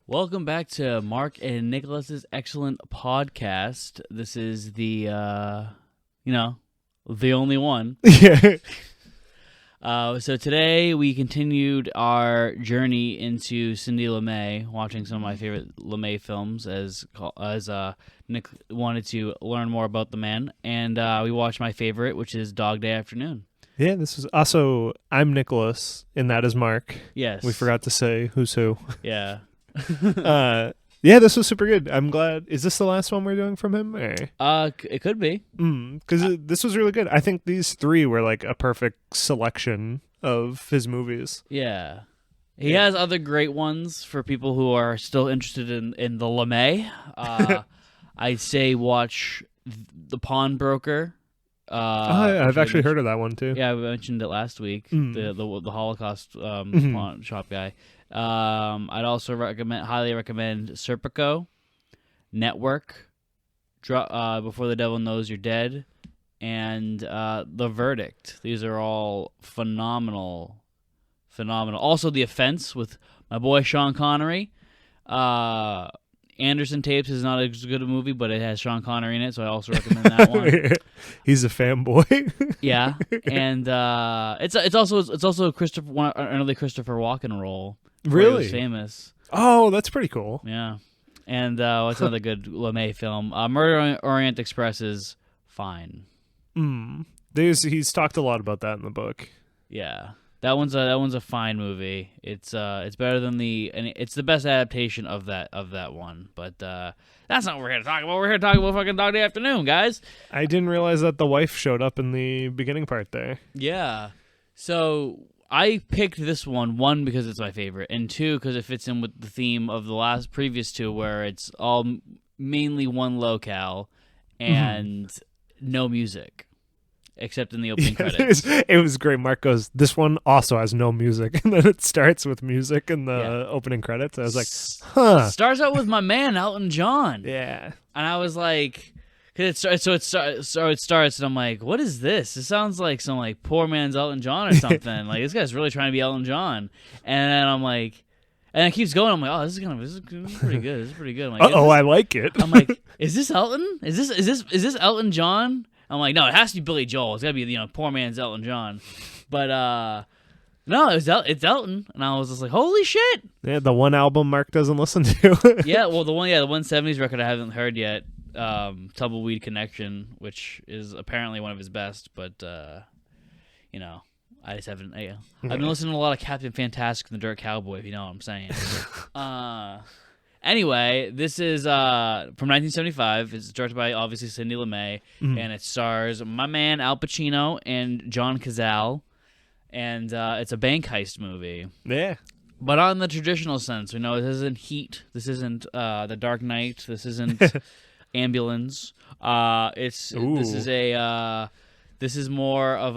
Welcome back to Mark and Nicholas's excellent podcast. This is the only one. Yeah. So today we continued our journey into Cindy LeMay, watching some of my favorite LeMay films as Nick wanted to learn more about the man, and we watched my favorite, which is Dog Day Afternoon. Yeah, this is also, I'm Nicholas, and that is Mark. Yes. We forgot to say who's who. Yeah. Yeah, this was super good. I'm glad. Is this the last one we're doing from him? Or? It could be. Because this was really good. I think these three were like a perfect selection of his movies. Yeah. He has other great ones for people who are still interested in the LeMay. I'd say watch The Pawnbroker. I've actually heard of that one too. Yeah, we mentioned it last week. The Holocaust pawn shop guy. I'd also highly recommend Serpico, Network, Before the Devil Knows You're Dead, and The Verdict. These are all phenomenal. Also, The Offense with my boy Sean Connery. Anderson Tapes is not as good a movie, but it has Sean Connery in it, so I also recommend that one. He's a fanboy. Yeah, and it's also another Christopher Walken role. Really? He was famous. Oh, that's pretty cool. Yeah, and what's another good LeMay film? Murder Orient Express is fine. He's talked a lot about that in the book. Yeah. That one's a fine movie. It's better than it's the best adaptation of that one. But that's not what we're here to talk about. We're here to talk about fucking Dog Day Afternoon, guys. I didn't realize that the wife showed up in the beginning part there. Yeah. So I picked this one because it's my favorite, and two because it fits in with the theme of the previous two, where it's all mainly one locale and no music. Except in the opening credits. It was great. Mark goes, this one also has no music. And then it starts with music in the opening credits. I was like, huh. Starts out with my man, Elton John. Yeah. And I was like, it starts, and I'm like, what is this? It sounds like some like poor man's Elton John or something. Like, this guy's really trying to be Elton John. And then I'm like, and it keeps going. I'm like, oh, this is pretty good. This is pretty good. I'm like, I like it. I'm like, is this Elton? Is this Elton John? I'm like, no, it has to be Billy Joel. It's got to be, poor man's Elton John. But, no, it's Elton. And I was just like, holy shit. Yeah, the one album Mark doesn't listen to. Yeah, well, the 170s record I haven't heard yet, Tumbleweed Connection, which is apparently one of his best. But, I just haven't. I've been listening to a lot of Captain Fantastic and the Dirt Cowboy, if you know what I'm saying. Anyway, this is from 1975. It's directed by, obviously, Cindy LeMay, and it stars my man Al Pacino and John Cazale, and it's a bank heist movie. Yeah. But on the traditional sense, this isn't Heat, this isn't The Dark Knight, this isn't Ambulance. This is more of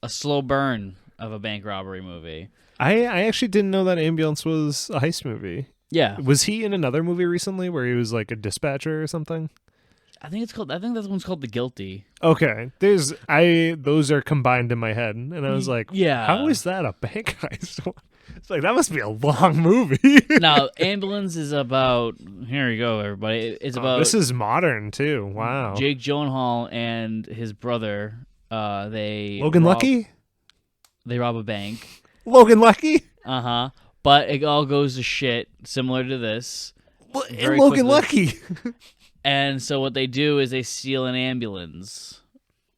a slow burn of a bank robbery movie. I actually didn't know that Ambulance was a heist movie. Yeah. Was he in another movie recently where he was like a dispatcher or something? I think that one's called The Guilty. Okay. Those are combined in my head, and I was like, yeah. How is that a bank heist? It's like, that must be a long movie. Now, Ambulance is about, here you go, everybody. It's about this is modern too. Wow. Jake Gyllenhaal and his brother, Logan Lucky? They rob a bank. Logan Lucky? Uh-huh. But it all goes to shit, similar to this. And Logan Lucky. And so what they do is they steal an ambulance.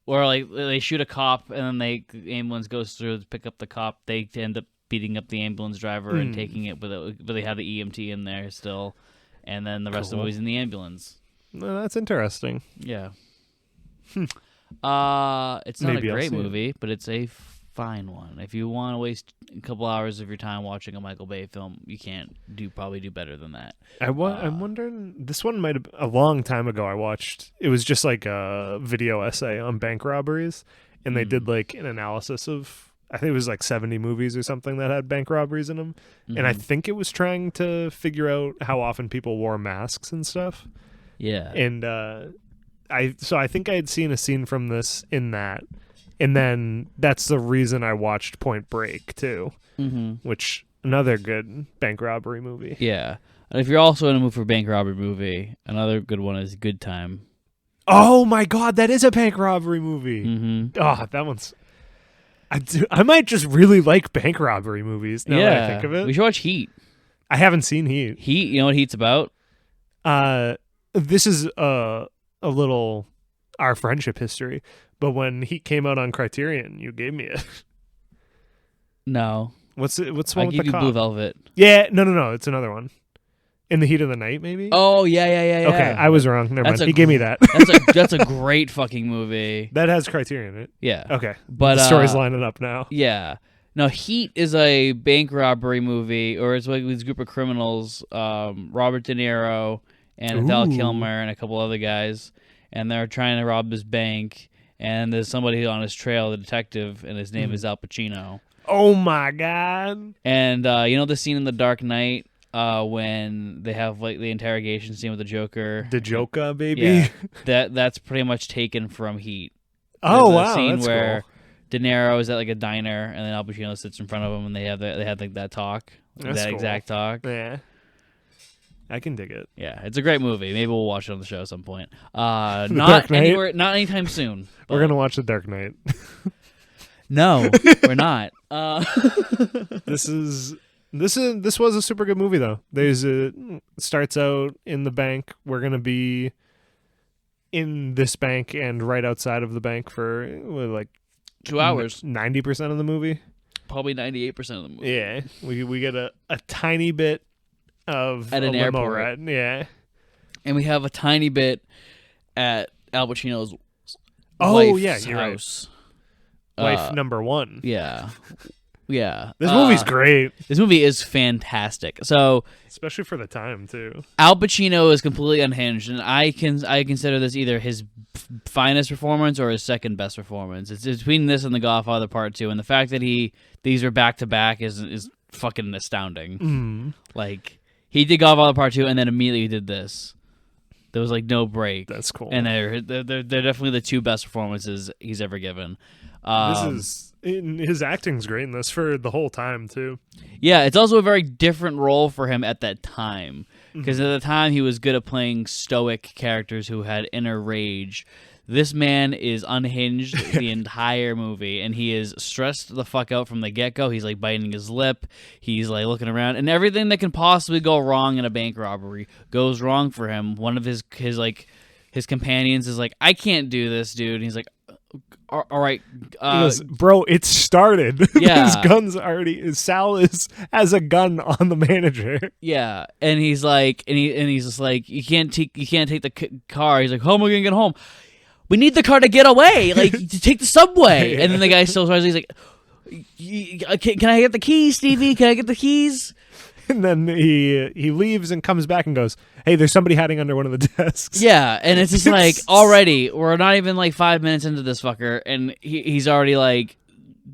Or like they shoot a cop, and then the ambulance goes through to pick up the cop. They end up beating up the ambulance driver and taking it, but they have the EMT in there still. And then the rest of the movie's in the ambulance. Well, that's interesting. Yeah. It's not Maybe a I'll great see it. movie, but it's a fine one. If you want to waste a couple hours of your time watching a Michael Bay film, you can't probably do better than that. I'm wondering, this one might have, a long time ago I watched, it was just like a video essay on bank robberies, and they did like an analysis of, I think it was like 70 movies or something that had bank robberies in them, and I think it was trying to figure out how often people wore masks and stuff. Yeah. And I think I had seen a scene from this in that. And then that's the reason I watched Point Break too, which Another good bank robbery movie. Yeah. And if you're also in a mood for a bank robbery movie, another good one is Good Time. Oh my God, that is a bank robbery movie. Mm-hmm. Oh, that one's. I might just really like bank robbery movies now that I think of it. We should watch Heat. I haven't seen Heat. Heat, you know what Heat's about? This is a little our friendship history, but when Heat came out on Criterion, you gave me it. No. What's one I with give the you cop? Blue Velvet. Yeah, no, it's another one. In the Heat of the Night, maybe. Oh yeah. Okay, I was wrong. Never mind. a He gave me that. That's a great fucking movie. That has Criterion, right? Yeah. Okay, But the story's lining up now. Yeah. No, Heat is a bank robbery movie, or it's like this group of criminals, Robert De Niro and Val Kilmer and a couple other guys, and they're trying to rob this bank, and there's somebody on his trail, the detective, and his name is Al Pacino. Oh my God! And you know the scene in The Dark Knight when they have like the interrogation scene with the Joker? The Joker, baby. Yeah, that's pretty much taken from Heat. Oh, There's a wow, scene that's where cool. De Niro is at like a diner, and then Al Pacino sits in front of him, and they had like that talk, That's cool. exact talk. Yeah, I can dig it. Yeah, it's a great movie. Maybe we'll watch it on the show at some point. Dark Not Knight? not anytime soon. We're gonna watch The Dark Knight. No, we're not. This was a super good movie though. Starts out in the bank. We're gonna be in this bank and right outside of the bank for like 2 hours. 90% of the movie. Probably 98% of the movie. Yeah, we get a tiny bit of At an a limo airport. ride. Yeah. And we have a tiny bit at Al Pacino's You're right. house. Wife number one. Yeah. Yeah. This movie's great, This movie is fantastic. So especially for the time too. Al Pacino is completely unhinged, and I consider this either his finest performance or his second best performance. It's between this and The Godfather Part 2, and the fact that these are back to back is fucking astounding. Like he did Godfather Part 2 and then immediately did this. There was like no break. That's cool. And they're definitely the two best performances he's ever given. His acting's great in this for the whole time too. Yeah, it's also a very different role for him at that time. Because at the time, he was good at playing stoic characters who had inner rage. This man is unhinged the entire movie, and he is stressed the fuck out from the get-go. He's, like, biting his lip. He's, like, looking around. And everything that can possibly go wrong in a bank robbery goes wrong for him. One of his companions is like, I can't do this, dude. And he's like, all right. He goes, bro, it started. Yeah. His gun's already. Sal has a gun on the manager. Yeah, and he's like, and he's just like, you can't take the car. He's like, how am I gonna get home? We need the car to get away. Like, to take the subway. And then the guy still tries. He's like, can I get the keys, Stevie? Can I get the keys? And then he leaves and comes back and goes, hey, there's somebody hiding under one of the desks. Yeah, and it's just like, already, we're not even like 5 minutes into this fucker, and he's already like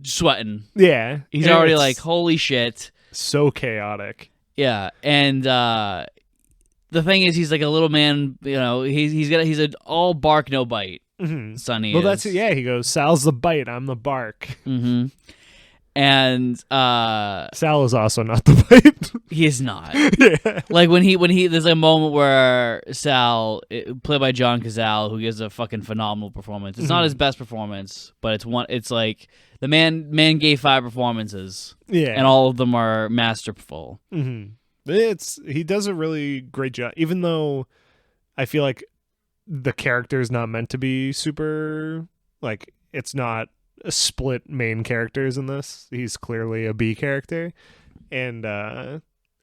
sweating. Yeah. He's already like, holy shit. So chaotic. Yeah, and the thing is, he's like a little man, you know, he's an all bark, no bite. Sonny Well, is. that's it. Yeah, he goes, Sal's the bite, I'm the bark. And Sal is also not the bite. he is not. Yeah. Like when he there's a moment where Sal, played by John Cazale, who gives a fucking phenomenal performance. It's not his best performance, but it's like the man gave 5 performances. Yeah. And all of them are masterful. He does a really great job, even though I feel like the character is not meant to be super, like, it's not a split main characters in this. He's clearly a B character, and I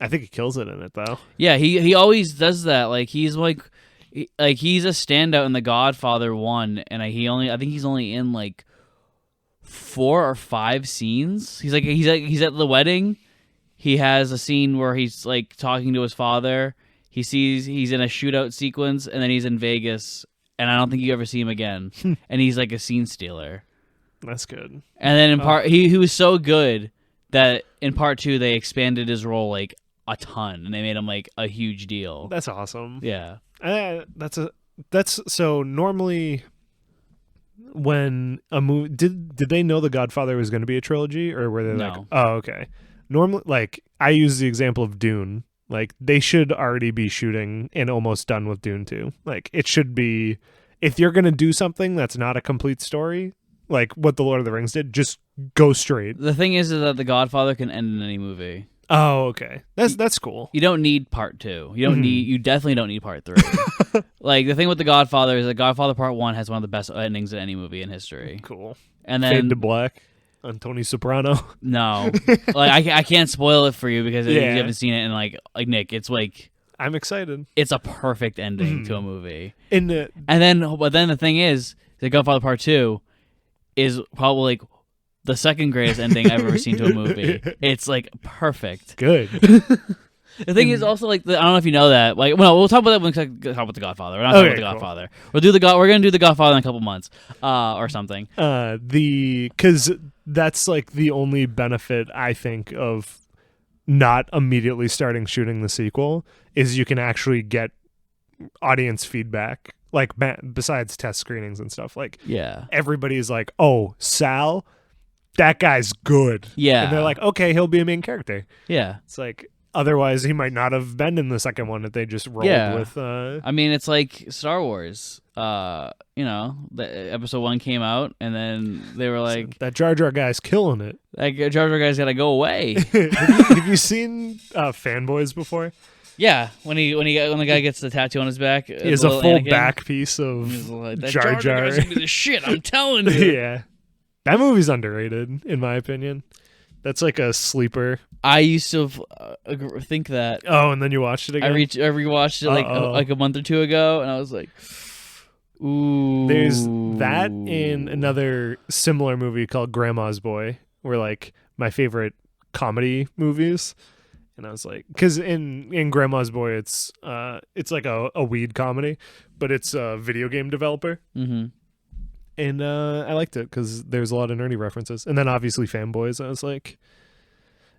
think he kills it in it though. Yeah, he always does that. Like he's like he's a standout in The Godfather 1, and I think he's only in like 4 or 5 scenes. He's at the wedding. He has a scene where he's like talking to his father. He sees he's in a shootout sequence, and then he's in Vegas, and I don't think you ever see him again. And he's like a scene stealer. That's good. And then in part, he was so good that in part 2 they expanded his role like a ton, and they made him like a huge deal. That's awesome. Yeah. That's so normally when a movie did they know The Godfather was going to be a trilogy, or were they like, No. oh, okay. normally, like, I use the example of Dune. Like, they should already be shooting and almost done with Dune 2. Like, it should be, if you're going to do something that's not a complete story, like what The Lord of the Rings did, just go straight. The thing is that The Godfather can end in any movie. Oh, okay. That's cool. You don't need part 2. You definitely don't need part 3. Like, the thing with The Godfather is that Godfather Part 1 has one of the best endings in any movie in history. Cool. And then Fade to Black on Tony Soprano. No. Like, I can't spoil it for you because you haven't seen it, and like Nick, it's like, I'm excited. it's a perfect ending to a movie. But then the thing is, The Godfather Part 2 is probably like the second greatest ending I've ever seen to a movie. It's like perfect. Good. The thing is also like, I don't know if you know that. Like, well, we'll talk about that when we talk about The Godfather. We're not talking about The Godfather. We're gonna do The Godfather in a couple months, or something. Because that's like the only benefit I think of not immediately starting shooting the sequel is you can actually get audience feedback. Like, besides test screenings and stuff, like, everybody's like, "Oh, Sal, that guy's good." Yeah, and they're like, "Okay, he'll be a main character." Yeah, it's like, otherwise he might not have been in the second one if they just rolled with. I mean, it's like Star Wars. The episode 1 came out, and then they were like, "That Jar Jar guy's killing it. That Jar Jar guy's got to go away." Have you seen Fanboys before? Yeah, when the guy gets the tattoo on his back, he has a full Anakin back piece of like, Jar Jar. Guy's gonna be the shit, I'm telling you. Yeah, that movie's underrated in my opinion. That's like a sleeper. I used to think that. Oh, and then you watched it again? I rewatched it like a month or two ago, and I was like, ooh. There's that in another similar movie called Grandma's Boy, where like my favorite comedy movies. And I was like, because in Grandma's Boy, it's like a weed comedy, but it's a video game developer. Mm-hmm. And I liked it because there's a lot of nerdy references. And then obviously Fanboys. I was like,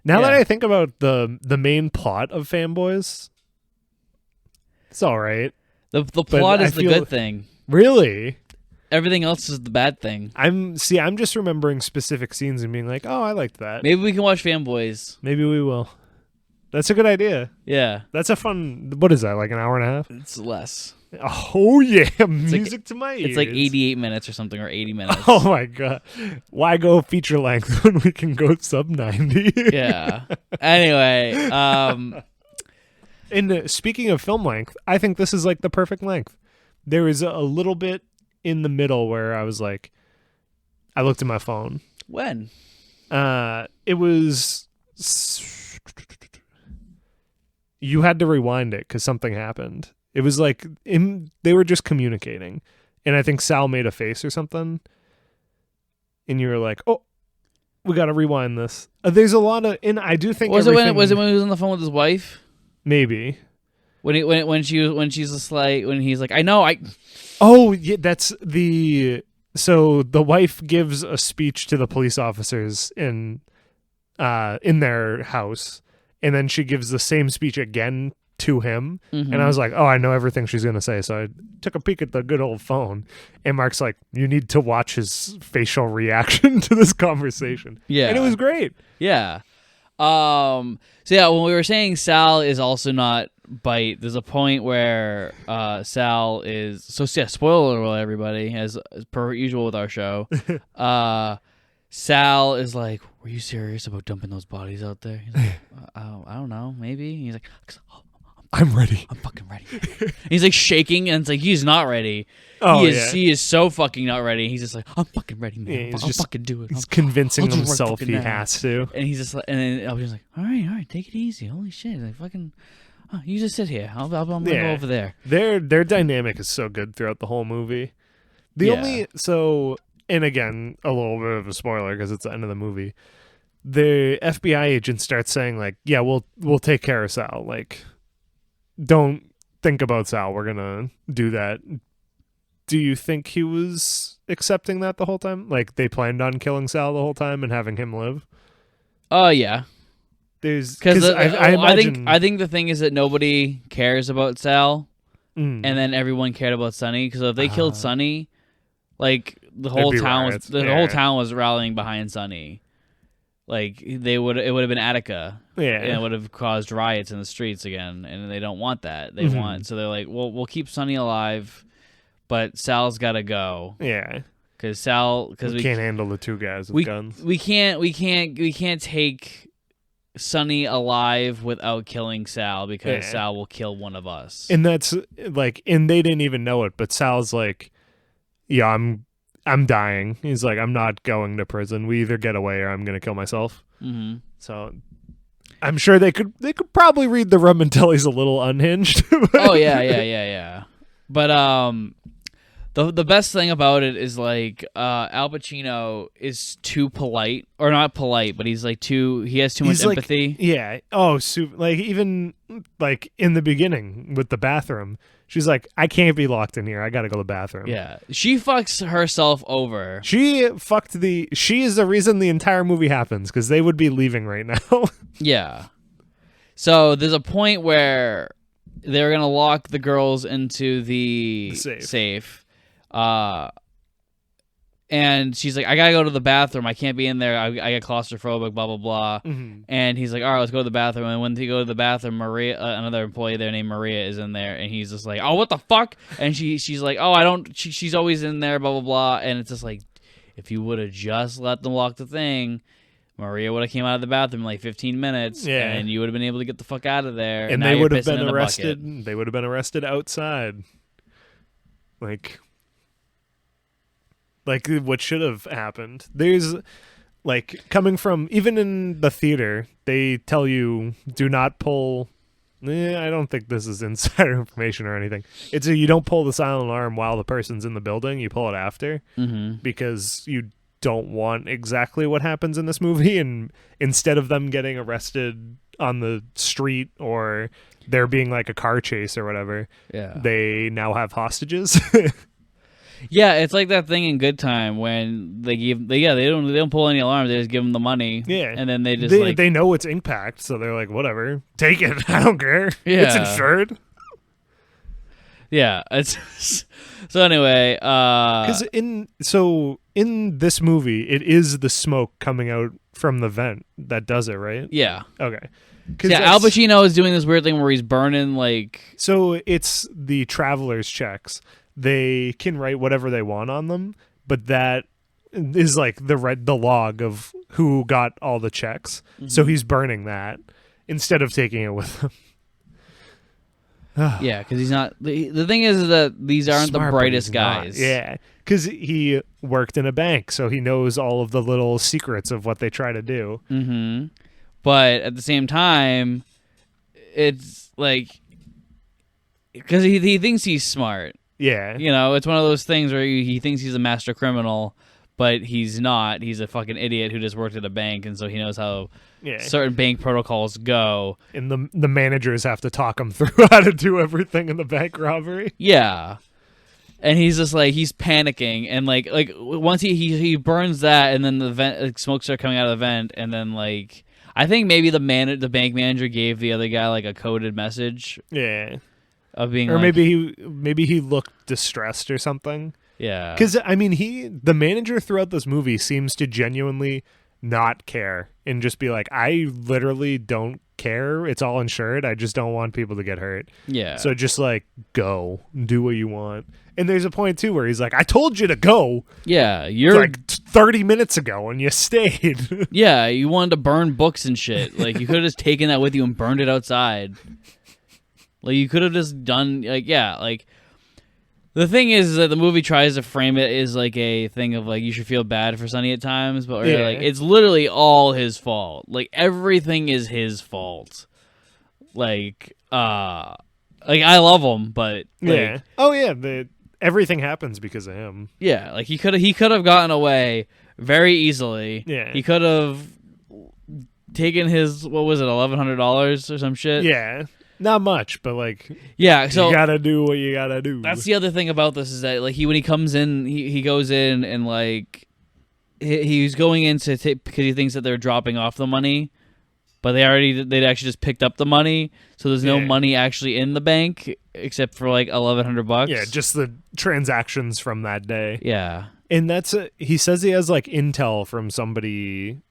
now that I think about the main plot of Fanboys, it's all right. The plot is the good thing. Really? Everything else is the bad thing. I'm just remembering specific scenes and being like, oh, I liked that. Maybe we can watch Fanboys. Maybe we will. That's a good idea. Yeah. That's a fun, what is that, like an hour and a half? It's less. Oh, yeah. Music to my ears. It's like 88 minutes or something, or 80 minutes. Oh, my God. Why go feature length when we can go sub 90? Yeah. Anyway. And speaking of film length, I think this is like the perfect length. There is a little bit in the middle where I was like, I looked at my phone. When? It was... You had to rewind it because something happened. It was like they were just communicating, and I think Sal made a face or something, and you were like, "Oh, we got to rewind this." There's a lot of, and I do think was it when he was on the phone with his wife? Maybe when he's like, "I know, I." Oh, yeah, that's the. So the wife gives a speech to the police officers in their house. And then she gives the same speech again to him. Mm-hmm. And I was like, oh, I know everything she's going to say. So I took a peek at the good old phone. And Mark's like, you need to watch his facial reaction to this conversation. Yeah. And it was great. Yeah. So yeah, when we were saying Sal is also not bite, there's a point where Sal is... So yeah, spoiler alert, everybody, as per usual with our show. Sal is like, were you serious about dumping those bodies out there? He's like, I don't know, maybe. He's like, I'm ready. I'm fucking ready. He's like shaking, and it's like he's not ready. Oh, he is so fucking not ready. He's just like, I'm fucking ready, man. Yeah, I'll fucking do it. He's convincing himself right he has to. And he's just like, and then Albie's like, all right, take it easy. Holy shit. He's like, fucking, you just sit here. I'm gonna go over there. Their dynamic is so good throughout the whole movie. And again, a little bit of a spoiler because it's the end of the movie. The FBI agent starts saying like, "Yeah, we'll take care of Sal. Like, don't think about Sal. We're gonna do that." Do you think he was accepting that the whole time? Like, they planned on killing Sal the whole time and having him live? Oh yeah. Because I think the thing is that nobody cares about Sal, and then everyone cared about Sonny. Because if they killed Sonny, like the whole town was rallying behind Sonny. Like it would have been Attica. Yeah. And it would have caused riots in the streets again, and they don't want that. They want, so they're like, well, we'll keep Sonny alive, but Sal's got to go. Yeah. Because we can't handle the two guys with guns. We can't take Sonny alive without killing Sal, because Sal will kill one of us. And that's like, and they didn't even know it, but Sal's like, yeah, I'm dying. He's like, I'm not going to prison. We either get away or I'm going to kill myself. Mm-hmm. So I'm sure they could probably read the rum until he's a little unhinged. Oh yeah. But the best thing about it is like Al Pacino is too polite, or not polite, but he's like he has too much empathy. Yeah. Oh, like even like in the beginning with the bathroom, she's like, I can't be locked in here. I got to go to the bathroom. Yeah. She fucks herself over. She is the reason the entire movie happens, because they would be leaving right now. Yeah. So there's a point where they're going to lock the girls into the safe. And she's like, I gotta go to the bathroom. I can't be in there. I get claustrophobic, blah, blah, blah. Mm-hmm. And he's like, all right, let's go to the bathroom. And when they go to the bathroom, Maria, another employee there named Maria, is in there. And he's just like, oh, what the fuck? And she's like, oh, she's always in there, blah, blah, blah. And it's just like, if you would have just let them lock the thing, Maria would have came out of the bathroom in like 15 minutes. Yeah. And you would have been able to get the fuck out of there. And they would have been arrested. They would have been arrested outside. Like what should have happened. There's like, coming from, even in the theater, they tell you, do not pull. I don't think this is insider information or anything. It's you don't pull the silent alarm while the person's in the building. You pull it after, because you don't want exactly what happens in this movie. And instead of them getting arrested on the street, or there being like a car chase or whatever, they now have hostages. Yeah, it's like that thing in Good Time when they don't pull any alarms. They just give them the money. Yeah, and then they know it's impact, so they're like, whatever, take it. I don't care. Yeah, it's insured. Yeah, it's so anyway. Because in this movie, it is the smoke coming out from the vent that does it, right? Yeah. Okay. Yeah, Al Pacino is doing this weird thing where he's burning like. So it's the traveler's checks. They can write whatever they want on them, but that is like the log of who got all the checks. Mm-hmm. So he's burning that instead of taking it with him. Yeah, because he's not. The thing is that these aren't the brightest guys. Yeah, because he worked in a bank, so he knows all of the little secrets of what they try to do. Mm-hmm. But at the same time, it's like, because he thinks he's smart. Yeah. You know, it's one of those things where he thinks he's a master criminal, but he's not. He's a fucking idiot who just worked at a bank, and so he knows how certain bank protocols go. And the managers have to talk him through how to do everything in the bank robbery. Yeah. And he's just like, he's panicking, and like once he burns that, and then the vent, like, smoke start coming out of the vent, and then like, I think maybe the bank manager gave the other guy like a coded message. Yeah. Of being, or like, maybe he looked distressed or something. Yeah, because I mean, the manager throughout this movie seems to genuinely not care and just be like, I literally don't care. It's all insured. I just don't want people to get hurt. Yeah. So just like, go do what you want. And there's a point too where he's like, I told you to go. Yeah, you're like 30 minutes ago and you stayed. Yeah, you wanted to burn books and shit. Like, you could have just taken that with you and burned it outside. Like, you could have just done, like, yeah, like, the thing is that the movie tries to frame it as, like, a thing of, like, you should feel bad for Sonny at times, but like, it's literally all his fault. Like, everything is his fault. Like, I love him, but, like, yeah. Oh, yeah, everything happens because of him. Yeah, like, he could have gotten away very easily. Yeah. He could have taken his, what was it, $1,100 or some shit? Yeah. Not much, but like, yeah, so you gotta do what you gotta do. That's the other thing about this, is that like when he comes in, he goes in and like he's going in to because he thinks that they're dropping off the money, but they'd actually just picked up the money, so there's no money actually in the bank except for like $1,100. Yeah, just the transactions from that day. Yeah, and he says he has like intel from somebody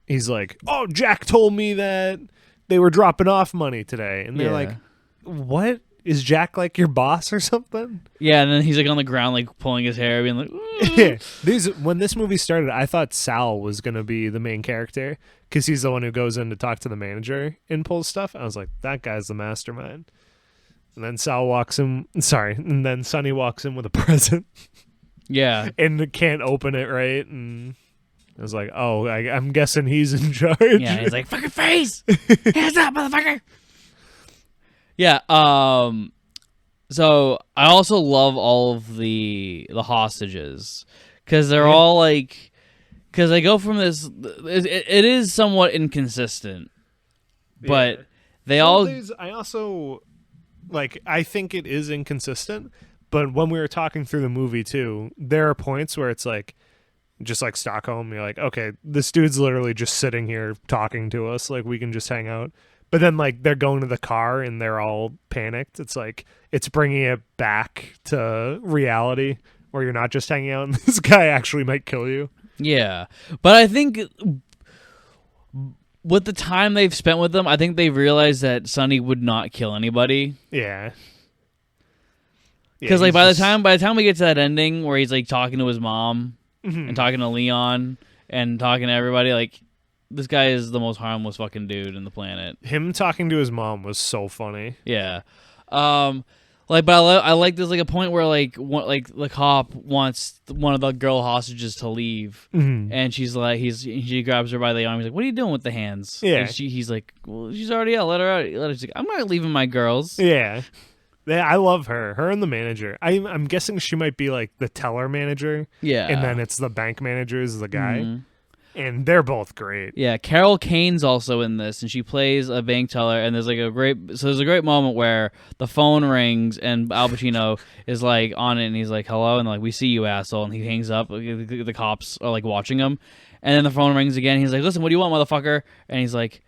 he's like, oh, Jack told me that they were dropping off money today. And they're like, what? Is Jack like your boss or something? Yeah, and then he's like on the ground, like pulling his hair, being like, yeah. When this movie started, I thought Sal was going to be the main character because he's the one who goes in to talk to the manager and pulls stuff. I was like, that guy's the mastermind. And then and then Sonny walks in with a present. Yeah. And can't open it right. And I was like, oh, I'm guessing he's in charge. Yeah, he's like, fucking face! Hands up, motherfucker! Yeah, so I also love all of the hostages because they're all like, because they go from this, it is somewhat inconsistent, but they all. I also, like, I think it is inconsistent, but when we were talking through the movie too, there are points where it's like, just like Stockholm, you're like, okay, this dude's literally just sitting here talking to us, like we can just hang out. But then, like, they're going to the car and they're all panicked. It's like, it's bringing it back to reality where you're not just hanging out and this guy actually might kill you. Yeah. But I think with the time they've spent with them, I think they realized that Sonny would not kill anybody. Yeah. Because, like, by the time we get to that ending where he's, like, talking to his mom and talking to Leon and talking to everybody, like, this guy is the most harmless fucking dude in the planet. Him talking to his mom was so funny. Yeah. But I like there's like a point where like the cop wants one of the girl hostages to leave, and she's like she grabs her by the arm. He's like, "What are you doing with the hands?" Yeah. And he's like, "Well, she's already out. Let her out." She's like, "I'm not leaving my girls." Yeah. I love her and the manager. I'm guessing she might be like the teller manager. Yeah. And then it's the bank manager is the guy. And they're both great. Yeah, Carol Kane's also in this, and she plays a bank teller. And there's a great moment where the phone rings, and Al Pacino is like on it, and he's like, "Hello," and like, "We see you, asshole," and he hangs up. The cops are like watching him, and then the phone rings again. He's like, "Listen, what do you want, motherfucker?" And he's like,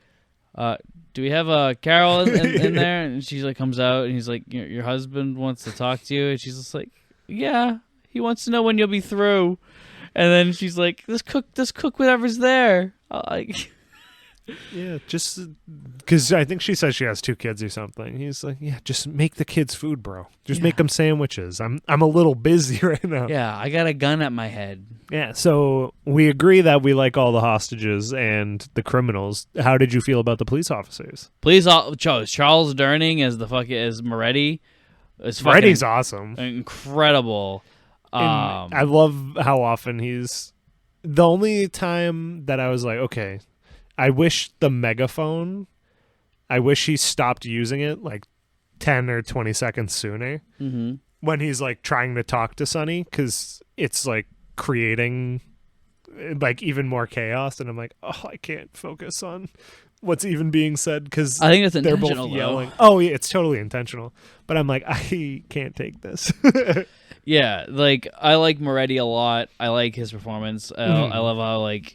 "Do we have a Carol in there?" And she's like, comes out, and he's like, "Your husband wants to talk to you," and she's just like, "Yeah, he wants to know when you'll be through." And then she's like, "Just cook whatever's there." Yeah, just because I think she says she has 2 kids or something. He's like, "Yeah, just make the kids food, bro. Just make them sandwiches. I'm a little busy right now." Yeah, I got a gun at my head. Yeah, so we agree that we like all the hostages and the criminals. How did you feel about the police officers? Charles Durning as Moretti. Moretti's awesome, incredible. I love how often he's the only time that I was like, okay, I wish he stopped using it like 10 or 20 seconds sooner when he's like trying to talk to Sonny, because it's like creating like even more chaos, and I'm like, oh, I can't focus on what's even being said because I think it's they're intentional, both yelling. though. Oh yeah, it's totally intentional, but I'm like, I can't take this. Yeah, like I like Moretti a lot. I like his performance. I love how like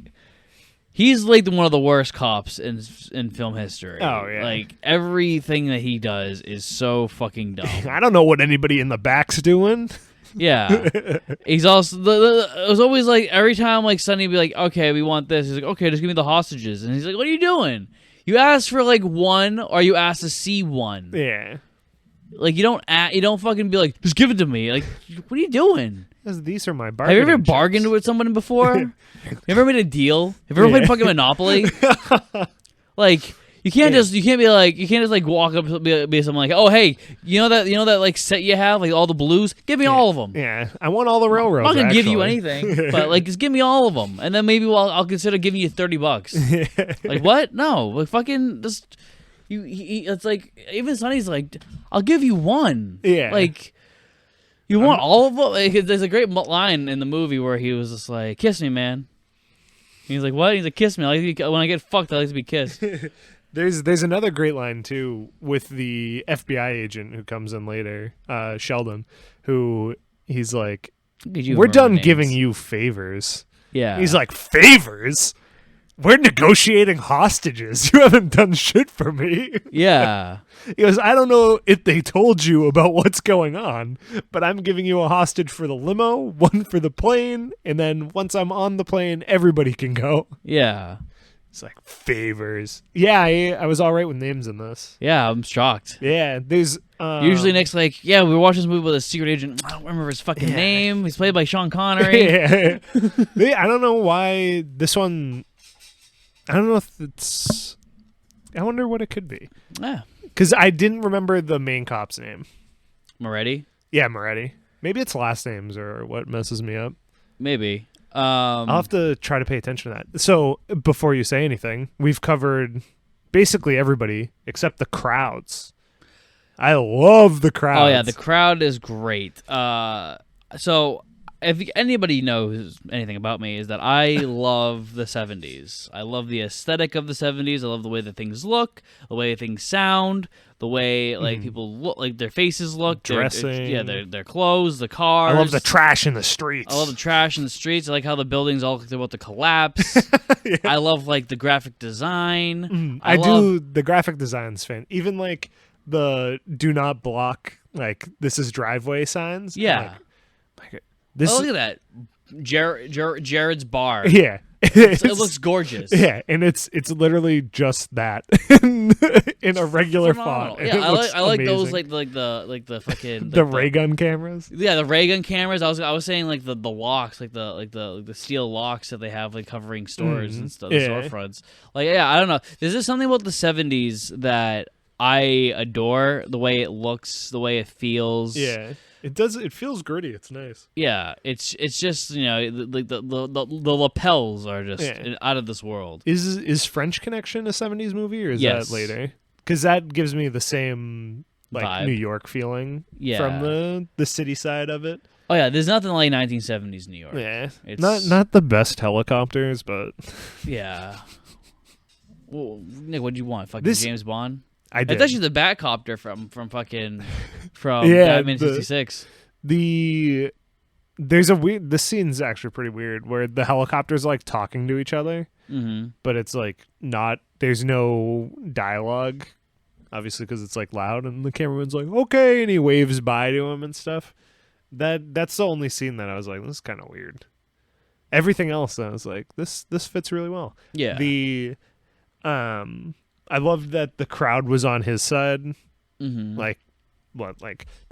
he's like one of the worst cops in film history. Oh yeah, like everything that he does is so fucking dumb. I don't know what anybody in the back's doing. Yeah, he's also it was always like every time like Sonny would be like, "Okay, we want this." He's like, "Okay, just give me the hostages," and he's like, "What are you doing? You asked for like one, or you asked to see one." Yeah. Like you don't fucking be like, "Just give it to me." Like, what are you doing? These are my bargaining. Have you ever bargained with someone before? You ever made a deal? Have you ever played fucking Monopoly? Like you can't just walk up to be something like, "Oh hey, you know that like set you have like all the blues? Give me all of them." Yeah, I want all the railroads. I'm not gonna give you anything, but like just give me all of them, and then maybe I'll consider giving you $30. Like what? No, like fucking just. It's like even Sonny's like, "I'll give you one." Yeah, like you want all of them. Like, there's a great line in the movie where he was just like, "Kiss me, man." And he's like, "What?" He's like, "Kiss me. When I get fucked, I like to be kissed." There's another great line too with the FBI agent who comes in later, Sheldon, who he's like, "We're done giving you favors." Yeah, he's like, "Favors? We're negotiating hostages. You haven't done shit for me." Yeah. He goes, "I don't know if they told you about what's going on, but I'm giving you a hostage for the limo, one for the plane, and then once I'm on the plane, everybody can go." Yeah. It's like favors. Yeah, I was all right with names in this. Yeah, I'm shocked. Yeah, there's usually Nick's like, yeah, we were watching this movie with a secret agent. I don't remember his fucking name. He's played by Sean Connery. Yeah. I don't know why this one. I don't know if it's. I wonder what it could be. Yeah, because I didn't remember the main cop's name. Moretti. Yeah, Moretti. Maybe it's last names or what messes me up. Maybe. I'll have to try to pay attention to that. So before you say anything, we've covered basically everybody except the crowds. I love the crowds. Oh yeah, the crowd is great. So if anybody knows anything about me, is that I love the 70s. I love the aesthetic of the 70s. I love the way that things look, the way things sound, the way like people look, like their faces look, dressing, their clothes, the cars. I love the trash in the streets. I love the trash in the streets. I like how the buildings all look like they're about to collapse. Yeah. I love like the graphic design. I do the graphic design's fan. Even like the do not block, like this is driveway signs. Yeah. This look at that. Jared's bar. Yeah. It looks gorgeous. Yeah, and it's literally just that in a regular font. Yeah, I like those like the fucking the ray gun cameras. Yeah, the ray gun cameras. I was saying like the locks, like the steel locks that they have like covering stores and stuff, storefronts. Like I don't know. There's just something about the 70s that I adore. The way it looks, the way it feels. Yeah. It does. It feels gritty. It's nice. Yeah, it's just like the lapels are just out of this world. Is French Connection a 70s movie or is that later? Because that gives me the same like vibe. New York feeling from the city side of it. Oh yeah, there's nothing like 1970s New York. Yeah, it's not the best helicopters, but yeah. Well, Nick, what do you want? Fucking James Bond. I did. It's actually the Batcopter from Batman 66. There's a weird. This scene's actually pretty weird, where the helicopters like talking to each other, but it's like not. There's no dialogue, obviously, because it's like loud, and the cameraman's like, "Okay," and he waves bye to him and stuff. That's the only scene that I was like, "This is kind of weird." Everything else, I was like, "This fits really well." Yeah. I loved that the crowd was on his side. Like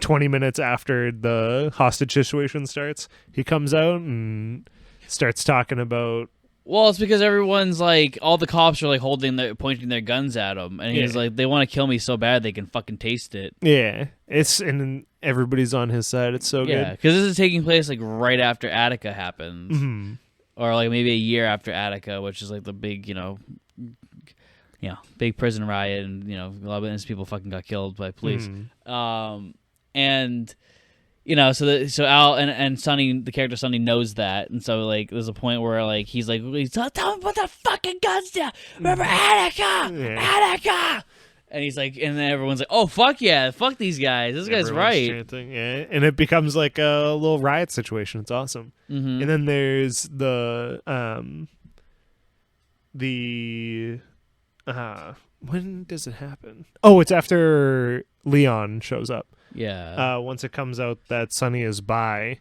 20 minutes after the hostage situation starts, he comes out and starts talking about. Well, it's because everyone's like, all the cops are like pointing their guns at him, and he's like, they want to kill me so bad they can fucking taste it. Yeah, and everybody's on his side. It's so good. Yeah, because this is taking place like right after Attica happens, or like maybe a year after Attica, which is like the big, big prison riot, and a lot of innocent people fucking got killed by police. And so Al and Sonny, the character Sonny, knows that, and so like there's a point where like he's like, tell him put the fucking guns down. Remember Attica, Attica. And he's like, and then everyone's like, oh fuck yeah, fuck these guys. This guy's right. Chanting, yeah, and it becomes like a little riot situation. It's awesome. And then there's when does it happen? Oh, it's after Leon shows up. Yeah. Once it comes out that Sonny is bi,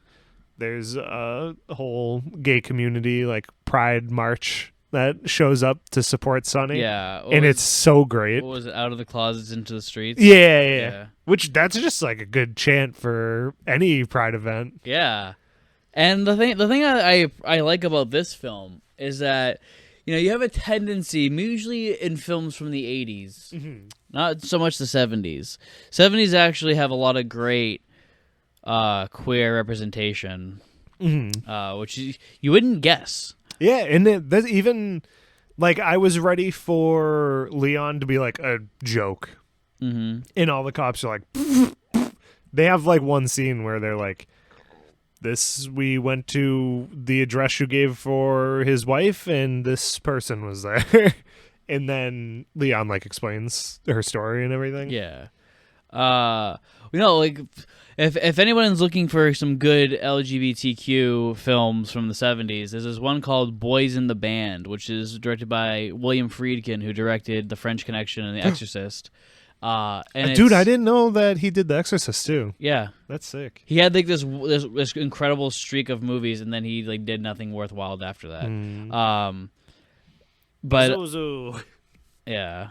there's a whole gay community like pride march that shows up to support Sonny. Yeah. And it's so great. What was it? Out of the closets into the streets? Yeah. Which that's just like a good chant for any pride event. Yeah. And the thing I like about this film is that you have a tendency, usually in films from the 80s, not so much the 70s. 70s actually have a lot of great queer representation, which you wouldn't guess. Yeah, and that's even, like, I was ready for Leon to be, like, a joke. And all the cops are like, they have, like, one scene where they're like, we went to the address you gave for his wife, and this person was there. And then Leon, like, explains her story and everything. Yeah. Like, if anyone's looking for some good LGBTQ films from the 70s, there's this one called Boys in the Band, which is directed by William Friedkin, who directed The French Connection and The Exorcist. Dude, I didn't know that he did The Exorcist too. Yeah, that's sick. He had like this incredible streak of movies, and then he like did nothing worthwhile after that. But Zuzu. yeah,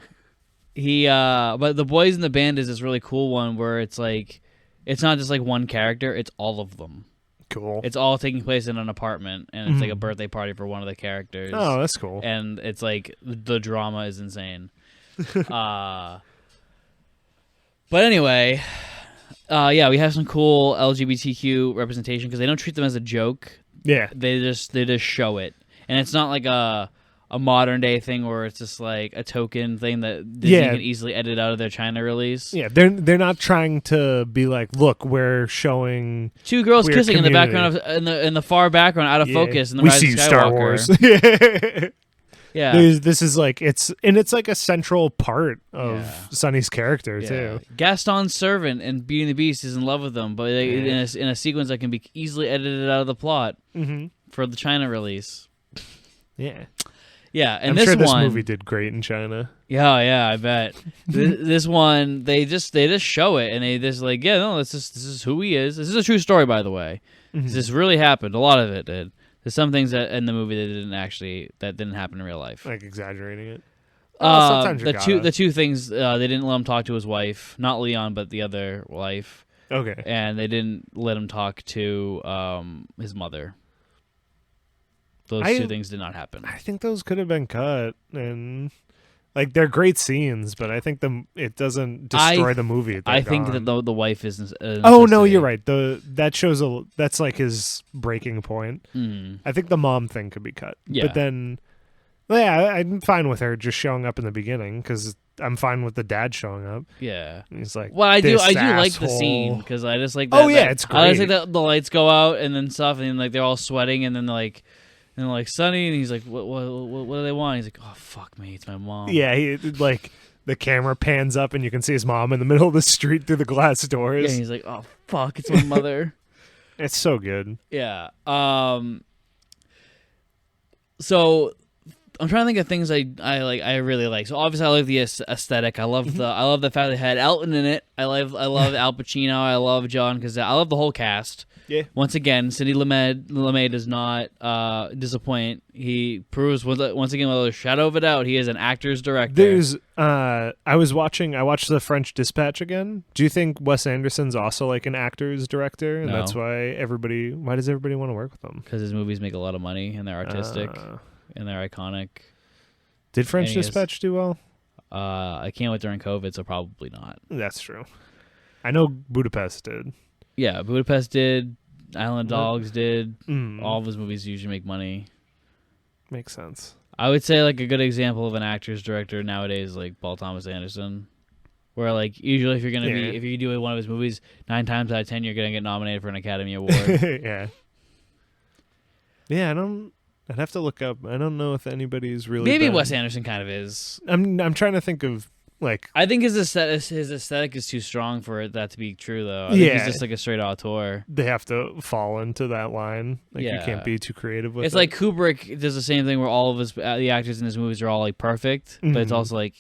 but The Boys in the Band is this really cool one where it's like, it's not just like one character, it's all of them. Cool. It's all taking place in an apartment, and it's like a birthday party for one of the characters. Oh, that's cool. And it's like the drama is insane. But anyway, yeah, we have some cool LGBTQ representation because they don't treat them as a joke. Yeah, they just show it, and it's not like a modern day thing where it's just like a token thing that Disney can easily edit out of their China release. Yeah, they're not trying to be like, look, we're showing two girls kissing community. in the background of in the far background, out of focus. In the we Rise see of Star Skywalker. Wars. Yeah, this is like it's like a central part of Sonny's character too. Gaston's servant in Beauty and the Beast is in love with them, but in a sequence that can be easily edited out of the plot for the China release. Yeah. Yeah, and I'm this sure this one, movie did great in China. Yeah, I bet. This one, they just show it, and they just like, this is who he is. This is a true story, by the way. This really happened. A lot of it did. There's some things that in the movie that didn't happen in real life. Like exaggerating it. Sometimes the two things they didn't let him talk to his wife, not Leon, but the other wife. Okay. And they didn't let him talk to his mother. Those two things did not happen. I think those could have been cut, and like they're great scenes, but I think it doesn't destroy the movie. I think that the wife is. Oh no, you're right. That shows that's like his breaking point. I think the mom thing could be cut. Yeah. But then, I'm fine with her just showing up in the beginning because I'm fine with the dad showing up. Yeah, and he's like, well, I do asshole. like the scene because I just like. That, it's great. I just like that the lights go out and then stuff, and then like they're all sweating, and then like. And like Sonny, and he's like, "What do they want?" He's like, "Oh fuck me, it's my mom." Yeah, he like the camera pans up, and you can see his mom in the middle of the street through the glass doors. Yeah, and he's like, "Oh fuck, it's my mother." It's so good. Yeah. So I'm trying to think of things I really like. So obviously I love the aesthetic. I love the fact they had Elton in it. I love Al Pacino. I love John Cazale. I love the whole cast. Yeah. Once again, Sidney Lumet does not disappoint. He proves once again without a shadow of a doubt he is an actor's director. There's I watched The French Dispatch again. Do you think Wes Anderson's also like an actor's director, and No. that's why why does everybody want to work with him? Because his movies make a lot of money and they're artistic and they're iconic. Did French Dispatch do well? I can't wait during COVID, so probably not. That's true. I know Budapest did. Yeah, Budapest did. Island Dogs did. Mm. All of his movies usually make money. Makes sense. I would say like a good example of an actor's director nowadays, like Paul Thomas Anderson, where like usually if you do one of his movies, 9 times out of 10 you're gonna get nominated for an Academy Award. Yeah. Yeah, I'd have to look up. I don't know if anybody's really. Maybe Wes Anderson kind of is. I'm trying to think of like. I think his aesthetic is too strong for that to be true though. I think he's just like a straight auteur. They have to fall into that line. Like you can't be too creative with it. It's like Kubrick does the same thing where all of the actors in his movies are all like perfect, but it's also like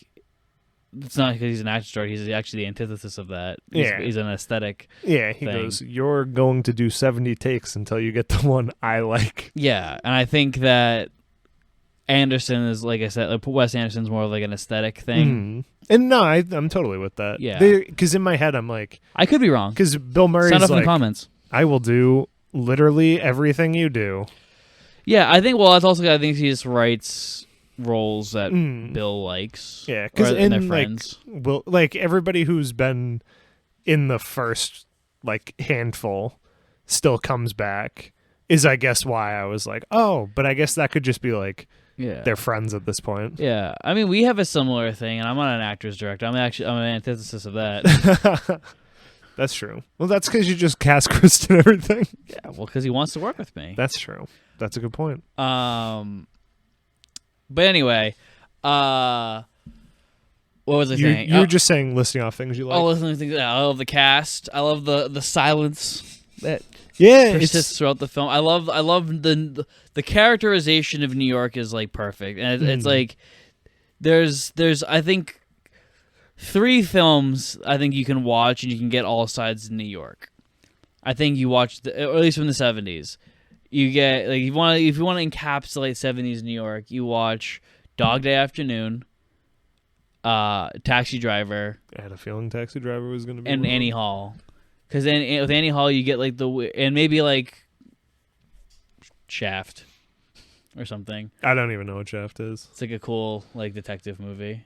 it's not because he's an actor director. He's actually the antithesis of that. He's an aesthetic. Yeah, he goes, "You're going to do 70 takes until you get the one I like." Yeah, and I think that Anderson is, like I said, like Wes Anderson's more of like an aesthetic thing. And no, I'm totally with that. Yeah, because in my head I'm like, I could be wrong. Because Bill Murray's sound off in like, the comments. I will do literally everything you do. Yeah, I think. Well, that's also I think he just writes roles that Bill likes. Yeah, because in their friends, like everybody who's been in the first like handful still comes back. Is I guess why I was like, oh, but I guess that could just be like. Yeah, they're friends at this point. Yeah, I mean, we have a similar thing, and I'm not an actor's director. I'm an antithesis of that. That's true. Well, that's because you just cast Chris and everything. Yeah, well, because he wants to work with me. That's true. That's a good point. But anyway, what was I saying? You were just saying listing off things you like. Oh, listening to things. I love the cast. I love the silence that persists throughout the film. I love the characterization of New York is like perfect, and it's like there's I think 3 films I think you can watch and you can get all sides of New York. I think you watch or at least from the 70s. You get like if you want to encapsulate 70s New York, you watch Dog Day Afternoon, Taxi Driver, I had a feeling Taxi Driver was going to be and one. Annie Hall. Because then with Annie Hall, you get like and maybe like Shaft or something. I don't even know what Shaft is. It's like a cool like detective movie.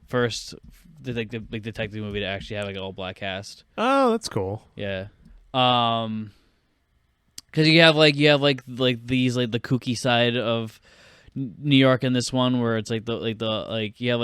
First detective movie to actually have like an all black cast. Oh, that's cool. Yeah. Because you have these like the kooky side of New York in this one, where it's like you have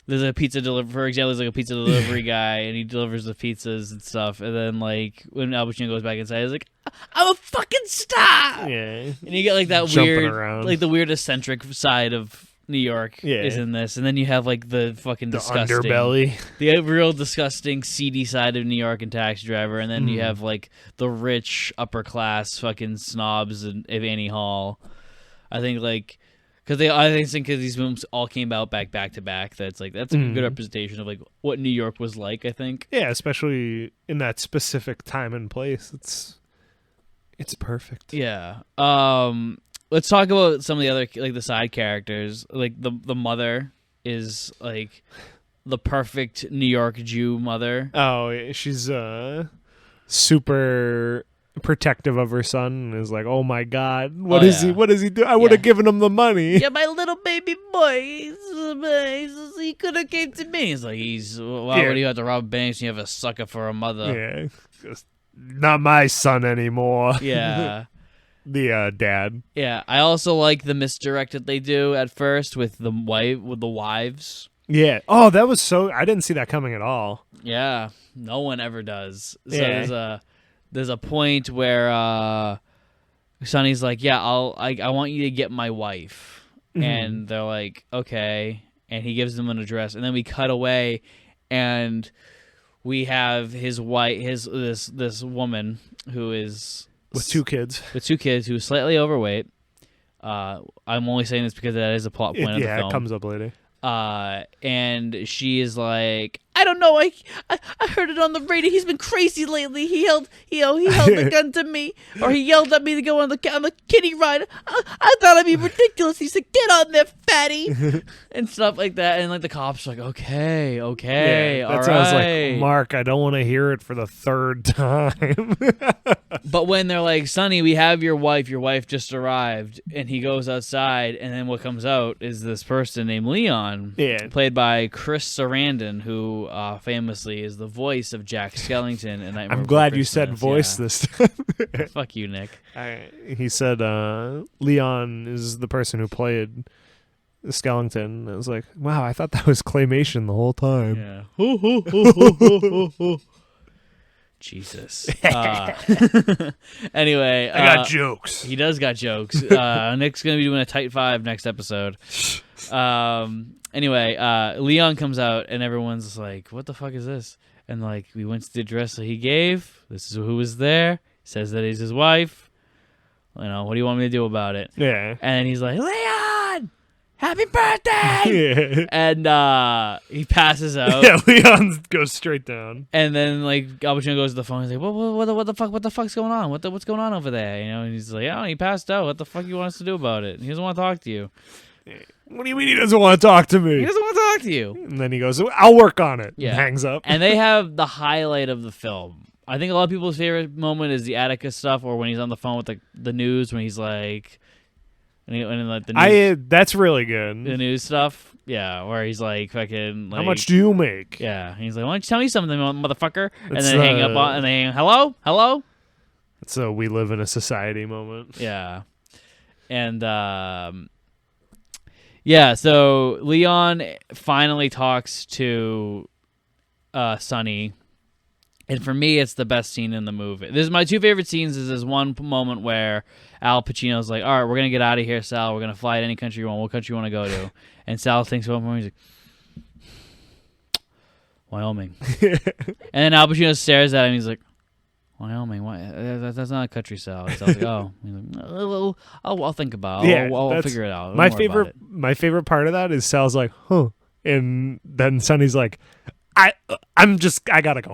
there's a pizza delivery. For example, there's like a pizza delivery guy, and he delivers the pizzas and stuff. And then like when Al Pacino goes back inside, he's like, "I'm a fucking star." Yeah, and you get like that jumping weird, around. like the weird eccentric side of New York is in this, and then you have like the fucking disgusting underbelly, the real disgusting seedy side of New York and Taxi Driver, and then you have like the rich upper class fucking snobs of Annie Hall. I think like because these films all came out back to back. That's a good representation of like what New York was like. I think. Yeah, especially in that specific time and place. It's perfect. Yeah. Let's talk about some of the other like the side characters. Like the mother is like the perfect New York Jew mother. Oh, she's super protective of her son and is like, "Oh my God, what does he do? I would have given him the money." Yeah, my little baby boy, he could have came to me. He's like, why would you have to rob banks? And you have a sucker for a mother. Yeah, just not my son anymore. Yeah. The dad. Yeah, I also like the misdirect that they do at first with the wives. Yeah. Oh, that was I didn't see that coming at all. Yeah, no one ever does. So there's a point where Sonny's like, "Yeah, I want you to get my wife," and they're like, "Okay," and he gives them an address, and then we cut away, and we have his wife, this woman who is. With two kids, who's slightly overweight. I'm only saying this because that is a plot point of the film. Yeah, it comes up later. And she is like, "I don't know. I heard it on the radio. He's been crazy lately. He held the gun to me, or he yelled at me to go on the kiddie ride. I thought I'd be ridiculous." He said, "Get on there, fatty," and stuff like that. And like the cops are like, "Okay, all right." I was like, "Mark, I don't want to hear it for the third time." But when they're like, "Sonny, we have your wife. Your wife just arrived," and he goes outside, and then what comes out is this person named Leon, played by Chris Sarandon, who famously is the voice of Jack Skellington in Nightmare I'm Before glad Christmas. you said voice this time. Fuck you, Nick. He said Leon is the person who played Skellington. I was like, wow, I thought that was claymation the whole time. Yeah. Jesus. Anyway. I got jokes. He does got jokes. Nick's going to be doing a tight 5 next episode. Anyway, Leon comes out and everyone's like, "What the fuck is this?" And like, we went to the address that he gave. This is who was there. He says that he's his wife. You know, what do you want me to do about it? Yeah. And he's like, "Leon, happy birthday!" And he passes out. Yeah, Leon goes straight down. And then like Al Pacino goes to the phone. He's like, "What the fuck? What the fuck's going on? What's going on over there?" You know, and he's like, "Yeah, he passed out. What the fuck you want us to do about it? He doesn't want to talk to you." What do you mean he doesn't want to talk to me? He doesn't want to talk to you. And then he goes, "I'll work on it." Yeah. And hangs up. And they have the highlight of the film. I think a lot of people's favorite moment is the Atticus stuff, or when he's on the phone with the news, when he's like, and like the news, that's really good. the news stuff. Yeah, where he's like fucking. Like, how much do you make? Yeah, and he's like, "Why don't you tell me something, motherfucker?" And then hang up on, and they hang, hello. It's a we live in a society moment. Yeah, and yeah. So Leon finally talks to Sonny. And for me, it's the best scene in the movie. This is my 2 favorite scenes. Is this one moment where Al Pacino's like, "All right, we're gonna get out of here, Sal. We're gonna fly to any country you want. What country you want to go to?" And Sal thinks about it. He's like, "Wyoming." And then Al Pacino stares at him. He's like, "Wyoming? Why? That's not a country, Sal." And Sal's like, "Oh." He's like, I'll think about it. Yeah, I'll figure it out. My favorite part of that is Sal's like, "Huh," and then Sonny's like, I gotta go.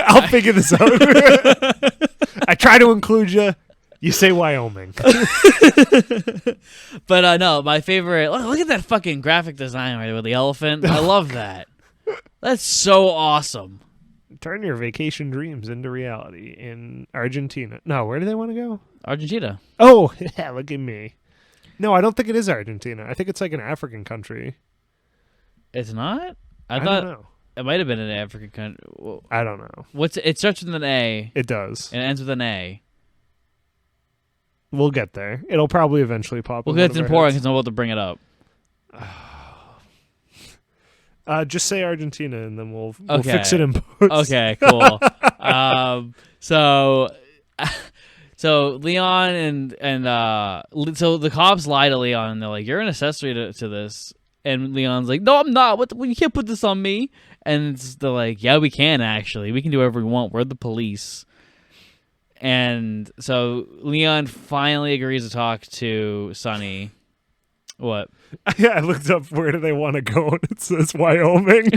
I'll figure this out. I try to include you. You say Wyoming. But no, my favorite. Look at that fucking graphic design right there with the elephant. I love that. That's so awesome. Turn your vacation dreams into reality in Argentina. No, where do they want to go? Argentina. Oh, yeah, look at me. No, I don't think it is Argentina. I think it's like an African country. It's not? I don't know. It might have been an African country. Well, I don't know. It starts with an A. It does. And it ends with an A. We'll get there. It'll probably eventually pop up. Well, it's important because I'm about to bring it up. Just say Argentina, and then we'll Okay. fix it in post. Okay, cool. So Leon and so the cops lie to Leon, and they're like, "You're an accessory to this," and Leon's like, "No, I'm not. What? You can't put this on me." And they're like, "Yeah, we can actually. We can do whatever we want. We're the police." And so Leon finally agrees to talk to Sonny. What? Yeah, I looked up where do they want to go, and it says Wyoming.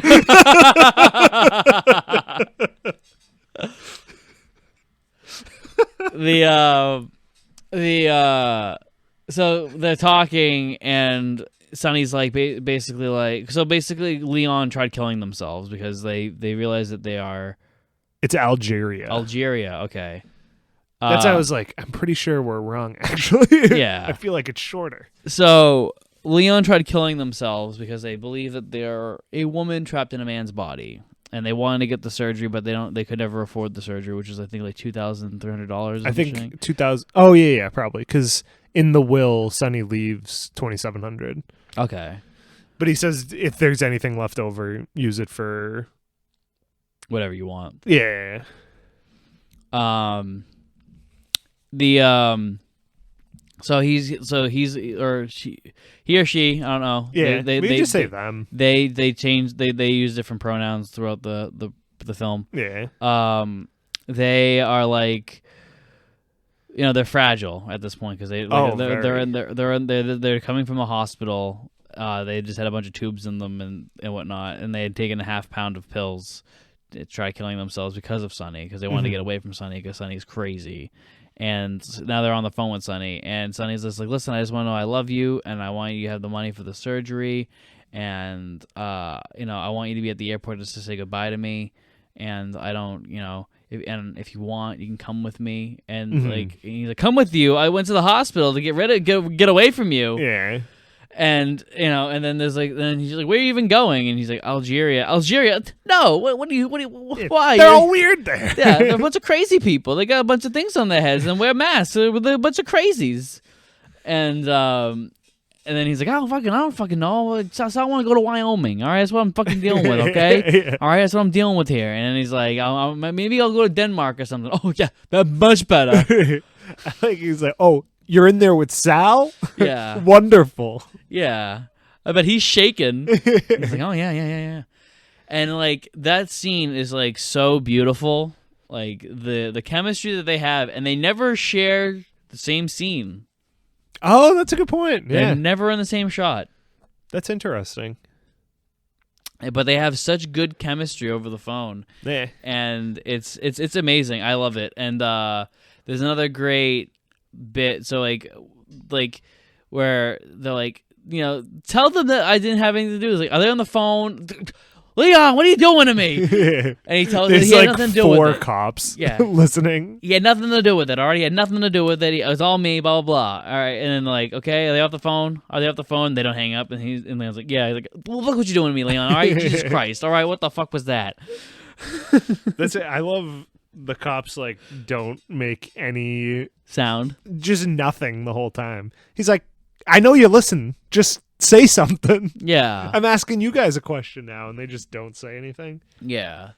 So they're talking, and Sonny's like basically Leon tried killing themselves because they realized that they are. It's Algeria. Okay. That's how I was like, I'm pretty sure we're wrong, actually. Yeah. I feel like it's shorter. So Leon tried killing themselves because they believe that they're a woman trapped in a man's body, and they wanted to get the surgery, but they could never afford the surgery, which is I think like $2,300. I think 2,000. Oh yeah, probably because in the will, Sonny leaves $2,700. Okay. But he says if there's anything left over, use it for whatever you want. Yeah. He or she, I don't know. Yeah, we just say them. They changed. They use different pronouns throughout the film. Yeah. They are like, they're fragile at this point because they're coming from a hospital. They just had a bunch of tubes in them and whatnot, and they had taken a half pound of pills to try killing themselves because of Sonny, because they wanted to get away from Sonny because Sonny's crazy. And now they're on the phone with Sonny, and Sonny's just like, "Listen, I just want to know I love you, and I want you to have the money for the surgery, and I want you to be at the airport just to say goodbye to me, and I don't, if you want, you can come with me." And he's like, "Come with you? I went to the hospital to get away from you." Yeah. And and then then he's like, "Where are you even going?" And he's like, Algeria. No, why? They're all weird there. Yeah, they're a bunch of crazy people. They got a bunch of things on their heads and wear masks. They're a bunch of crazies. And then he's like, I don't fucking know. So I want to go to Wyoming. All right, that's what I'm fucking dealing with. Okay, Yeah. All right, that's what I'm dealing with here. And then he's like, maybe I'll go to Denmark or something. Oh yeah, that's much better. I think he's like, oh, you're in there with Sal? Yeah. Wonderful. Yeah. I bet he's shaking. He's like, oh, yeah. And, like, that scene is, like, so beautiful. Like, the chemistry that they have, and they never share the same scene. Oh, that's a good point. They're Yeah. never in the same shot. That's interesting. But they have such good chemistry over the phone. Yeah. And it's amazing. I love it. And there's another great bit, so like where they're like, tell them that I didn't have anything to do. It's like, are they on the phone? Leon, what are you doing to me? And he tells me he had nothing to do with it. 4 cops listening. He had nothing to do with it. Already had nothing to do with it. It was all me. Blah blah blah. All right, and then like, okay, are they off the phone? They don't hang up. And Leon's like, yeah. He's like, well, look what you're doing to me, Leon. All right, Jesus Christ. All right, what the fuck was that? That's it. I love the cops like don't make any sound, just nothing the whole time. He's like, I know you listen, just say something. Yeah. I'm asking you guys a question now, and they just don't say anything. Yeah.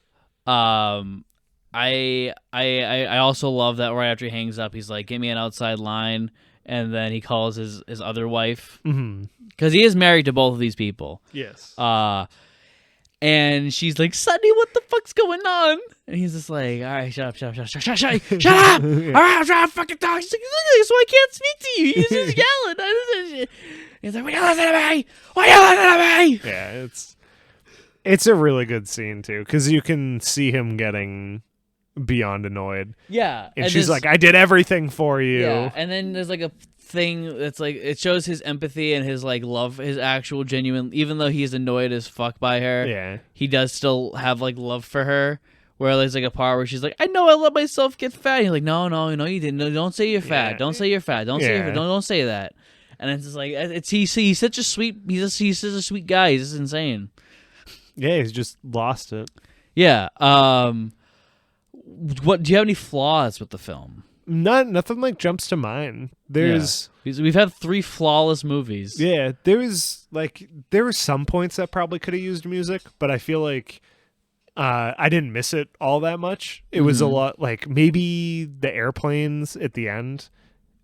I also love that right after he hangs up, he's like, "Give me an outside line," and then he calls his other wife because he is married to both of these people. Yes. And she's like, "Sonny, what the fuck's going on?" And he's just like, "All right, shut up. All right, I'm trying to fucking talk." She's like, "So I can't speak to you. He's just yelling." He's like, "Why you listen to me? Why you listen to me?" Yeah, it's a really good scene too, because you can see him getting beyond annoyed. Yeah. And she's like, I did everything for you. Yeah, and then there's like a thing that's like, it shows his empathy and his like love, his actual genuine, even though he's annoyed as fuck by her, Yeah. he does still have like love for her. Where there's like a part where she's like, I know I let myself get fat. And he's like, no, you didn't. No, don't say you're fat. Yeah. Don't say you're fat. Don't say you're fat. Don't say that. And it's just like, he's such a sweet, he's such a sweet guy. He's just insane. Yeah, he's just lost it. Yeah. What do you have any flaws with the film? Nothing like jumps to mind. We've had 3 flawless movies. Yeah, there were some points that probably could have used music, but I feel like I didn't miss it all that much. It was a lot like maybe the airplanes at the end,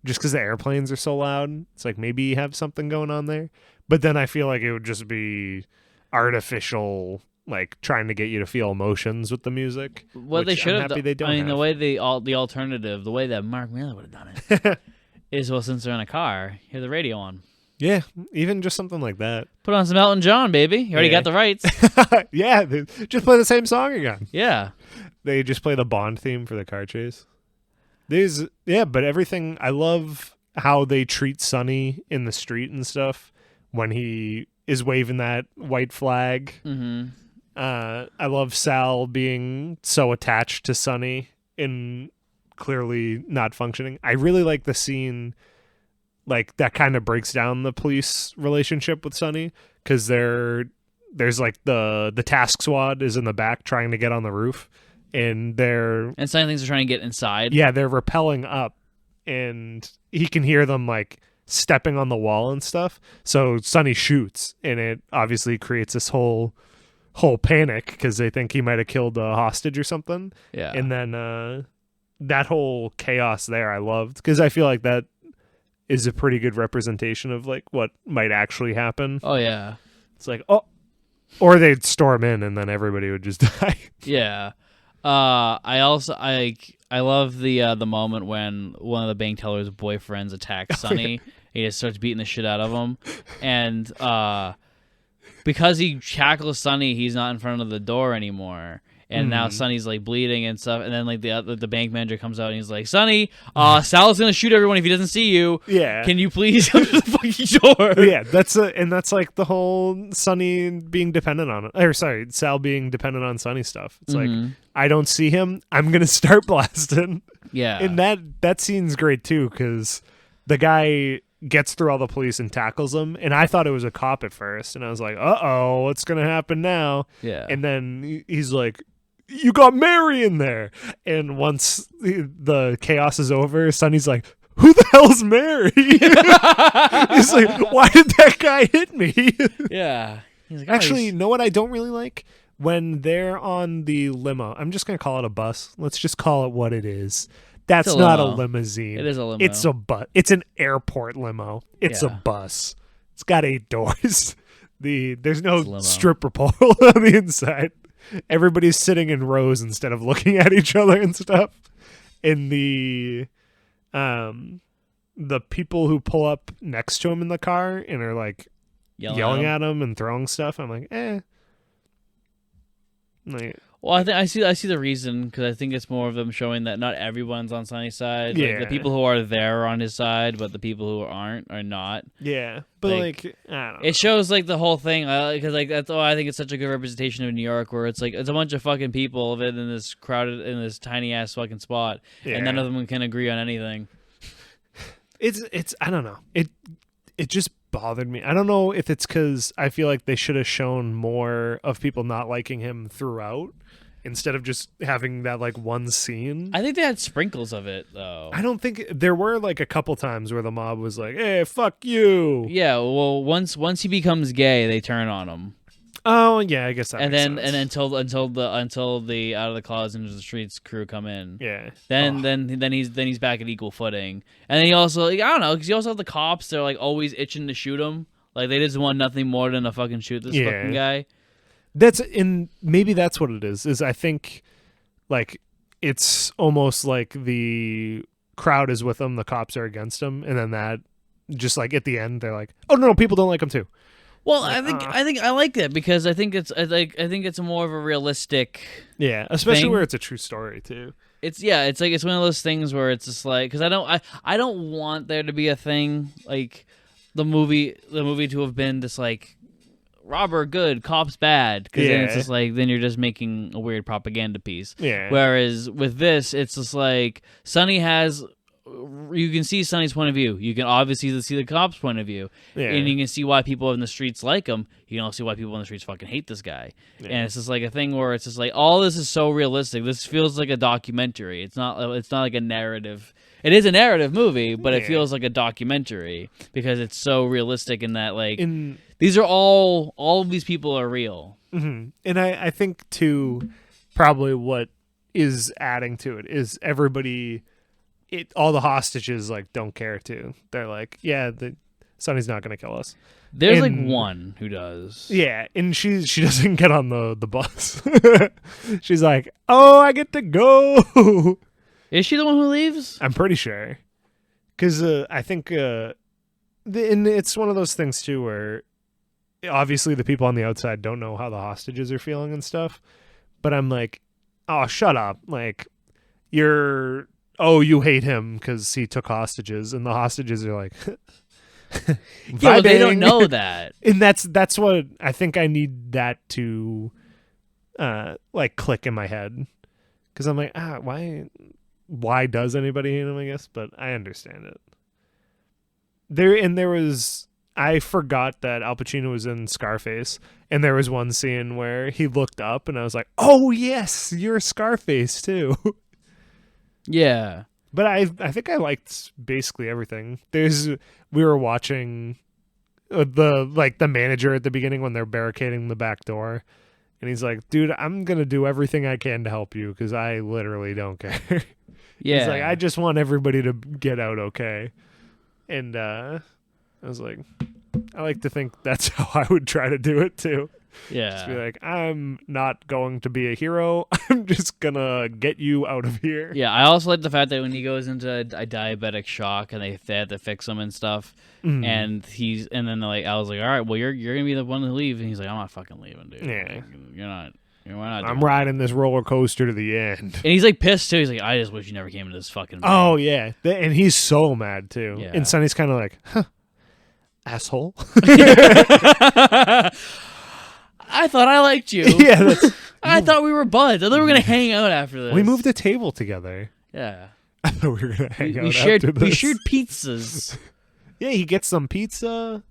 just because the airplanes are so loud. It's like maybe you have something going on there. But then I feel like it would just be artificial, like trying to get you to feel emotions with the music. What they should have done. The way the alternative, the way that Mark Miller would have done it, is since they're in a car, you have the radio on. Yeah, even just something like that. Put on some Elton John, baby. You already got the rights. Yeah, just play the same song again. Yeah. They just play the Bond theme for the car chase. But everything, I love how they treat Sonny in the street and stuff when he is waving that white flag. Mm-hmm. I love Sal being so attached to Sonny and clearly not functioning. I really like the scene like that kind of breaks down the police relationship with Sonny, because there's like the task squad is in the back trying to get on the roof, and Sonny thinks they're trying to get inside. Yeah, they're rappelling up, and he can hear them like stepping on the wall and stuff. So Sonny shoots, and it obviously creates this whole panic because they think he might have killed a hostage or something. Yeah, and then that whole chaos there I loved, because I feel like that is a pretty good representation of like what might actually happen. Oh yeah. It's like, or they'd storm in and then everybody would just die. Yeah. I love the moment when one of the bank teller's boyfriends attacks Sonny. He just starts beating the shit out of him. And because he shackles Sonny, he's not in front of the door anymore. And now Sonny's like bleeding and stuff, and then like the bank manager comes out and he's like, "Sonny, Sal's gonna shoot everyone if he doesn't see you. Yeah, can you please come to the fucking door?" Yeah, that's like the whole Sonny being dependent on it. Or sorry, Sal being dependent on Sonny stuff. It's like, I don't see him, I'm gonna start blasting. Yeah, and that scene's great too, because the guy gets through all the police and tackles them, and I thought it was a cop at first, and I was like, "Uh-oh, what's gonna happen now?" Yeah, and then he's like, "You got Mary in there." And once the chaos is over, Sonny's like, "Who the hell's Mary?" He's like, "Why did that guy hit me?" Yeah. He's like, actually, you know what I don't really like? When they're on the limo. I'm just going to call it a bus. Let's just call it what it is. That's not a limousine. It is a limo. It's a bus. It's an airport limo. It's a bus. It's got 8 doors. There's no stripper pole on the inside. Everybody's sitting in rows instead of looking at each other and stuff. And the people who pull up next to him in the car and are like yelling at him and throwing stuff, I'm like, Like, well, I see the reason, because I think it's more of them showing that not everyone's on Sonny's side. Yeah. Like, the people who are there are on his side, but the people who aren't are not. Yeah, but like I don't know. It shows like the whole thing, because like that's why I think it's such a good representation of New York, where it's like it's a bunch of fucking people living in this crowded, in this tiny ass fucking spot, and none of them can agree on anything. It's I don't know. It just bothered me. I don't know if it's because I feel like they should have shown more of people not liking him throughout, instead of just having that like one scene. I think they had sprinkles of it though. I don't think there were like a couple times where the mob was like, "Hey, fuck you." Yeah, well, once he becomes gay, they turn on him. Oh yeah, I guess that. And makes then sense. until the out of the closet into the streets crew come in. Yeah. Then he's back at equal footing. And then he also, like, I don't know, because you also have the cops. They're like always itching to shoot him. Like they just want nothing more than to fucking shoot this fucking guy. Maybe that's what it is. Is I think like it's almost like the crowd is with him, the cops are against him, and then that just like at the end they're like, "Oh no, people don't like him too." Well, Like, I think I like that because I think it's more of a realistic. Yeah, especially thing. where it's a true story too. It's one of those things where it's just like because I don't want there to be a thing like the movie to have been this like robber good, cops bad, because then it's just like then you're just making a weird propaganda piece. Yeah. Whereas with this, it's just like Sonny has. You can see Sonny's point of view. You can obviously see the cops' point of view, and you can see why people in the streets like him. You can also see why people in the streets fucking hate this guy. Yeah. And it's just like a thing where it's just like all this is so realistic. This feels like a documentary. It's not like a narrative. It is a narrative movie, but it feels like a documentary because it's so realistic in that like these are all of these people are real. Mm-hmm. And I think too, probably what is adding to it is everybody. All the hostages like don't care too. They're like, yeah, Sonny's not gonna kill us. There's like one who does. Yeah, and she doesn't get on the bus. She's like, oh, I get to go. Is she the one who leaves? I'm pretty sure, because I think and it's one of those things too where obviously the people on the outside don't know how the hostages are feeling and stuff. But I'm like, oh, shut up! Like you hate him because he took hostages, and the hostages are like, yeah, well, they don't know that, and that's what I think. I need that to, like click in my head, because I'm like, why does anybody hate him? I guess, but I understand it. I forgot that Al Pacino was in Scarface, and there was one scene where he looked up, and I was like, oh yes, you're Scarface too. Yeah. But I think I liked basically everything. We were watching the manager at the beginning when they're barricading the back door, and he's like, dude, I'm going to do everything I can to help you because I literally don't care. Yeah. He's like, I just want everybody to get out okay. And I was like, I like to think that's how I would try to do it too. Yeah. Just be like, I'm not going to be a hero. I'm just going to get you out of here. Yeah, I also like the fact that when he goes into a diabetic shock and they had to fix him and stuff, and then like I was like, all right, well you're going to be the one to leave, and he's like, I'm not fucking leaving, dude. Yeah. Like, you're not. I'm riding this roller coaster to the end. And he's like pissed too. He's like, I just wish you never came into this fucking thing. Oh yeah, and he's so mad too. Yeah. And Sonny's kind of like, huh, asshole. I thought I liked you. Yeah, I thought we were buds. I thought we were gonna hang out after this. We moved a table together. Yeah. I thought we were gonna hang out. We shared pizzas. Yeah, he gets some pizza.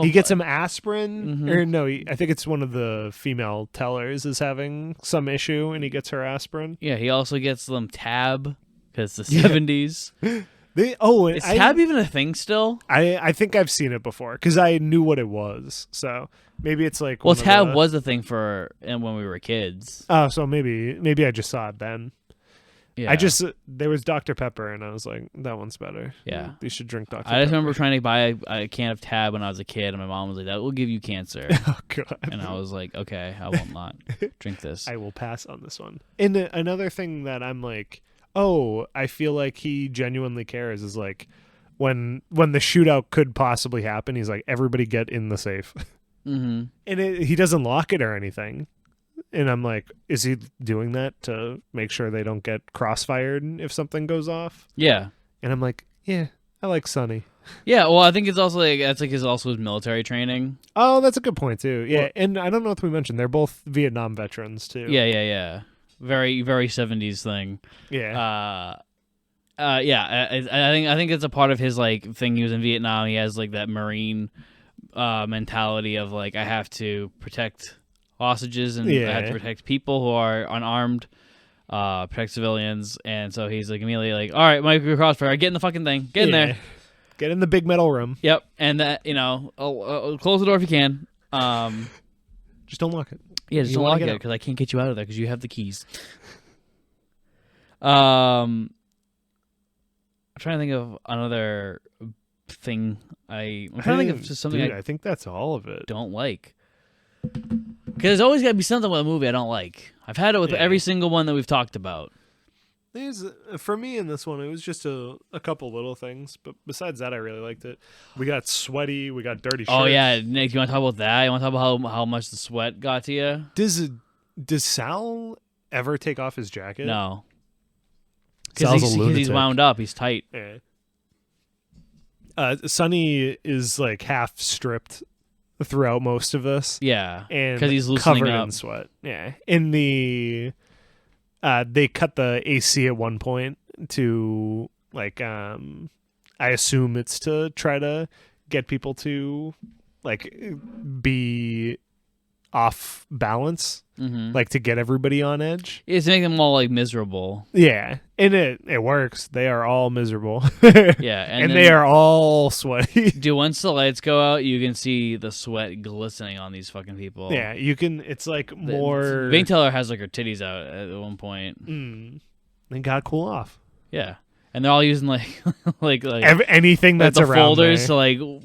He gets some aspirin, or no? I think it's one of the female tellers is having some issue, and he gets her aspirin. Yeah, he also gets them Tab because the 70s. Is Tab even a thing still? I think I've seen it before because I knew what it was. So maybe it's like Tab was a thing for and when we were kids. Oh, so maybe I just saw it then. Yeah. There was Dr. Pepper, and I was like, that one's better. Yeah. You should drink Dr. Pepper. I just remember trying to buy a can of Tab when I was a kid, and my mom was like, that will give you cancer. Oh, God. And I was like, okay, I will not drink this. I will pass on this one. And another thing that I'm like, oh, I feel like he genuinely cares is like when the shootout could possibly happen, he's like, everybody get in the safe. Mm-hmm. And he doesn't lock it or anything. And I'm like, is he doing that to make sure they don't get crossfired if something goes off? Yeah. And I'm like, yeah, I like Sonny. Yeah, well, I think it's also like that's like his military training. Oh, that's a good point too. Yeah, well, and I don't know if we mentioned they're both Vietnam veterans too. Yeah. Very, very 70s thing. Yeah. I think it's a part of his like thing. He was in Vietnam. He has like that Marine mentality of like I have to protect hostages and I have to protect people who are unarmed, protect civilians, and so he's like immediately like, all right, Michael Crossfire, get in the fucking thing, get in there, get in the big metal room. Yep, and that close the door if you can. Just don't lock it. Yeah, just don't lock it because I can't get you out of there because you have the keys. I'm trying to think of another thing. I'm trying to think of just something. I think that's all of it. Don't like. Because there's always got to be something with a movie I don't like. I've had it with every single one that we've talked about. For me in this one, it was just a couple little things, but besides that, I really liked it. We got sweaty, we got dirty shirts. Oh yeah, Nick, you want to talk about that? You want to talk about how much the sweat got to you? Does Sal ever take off his jacket? No, Sal's because a lunatic. he's wound up. He's tight. Yeah. Sonny is like half stripped throughout most of this. Yeah, and because he's loosening covered up. in sweat. Yeah, in the they cut the AC at one point to like I assume it's to try to get people to like be off balance, like to get everybody on edge. It's making them all like miserable. Yeah, and it works. They are all miserable. Yeah, and they are all sweaty. Dude, once the lights go out, you can see the sweat glistening on these fucking people. Yeah, you can. It's like more. Vein Teller has like her titties out at one point. They gotta cool off. Yeah, and they're all using like anything that's the around folders there. to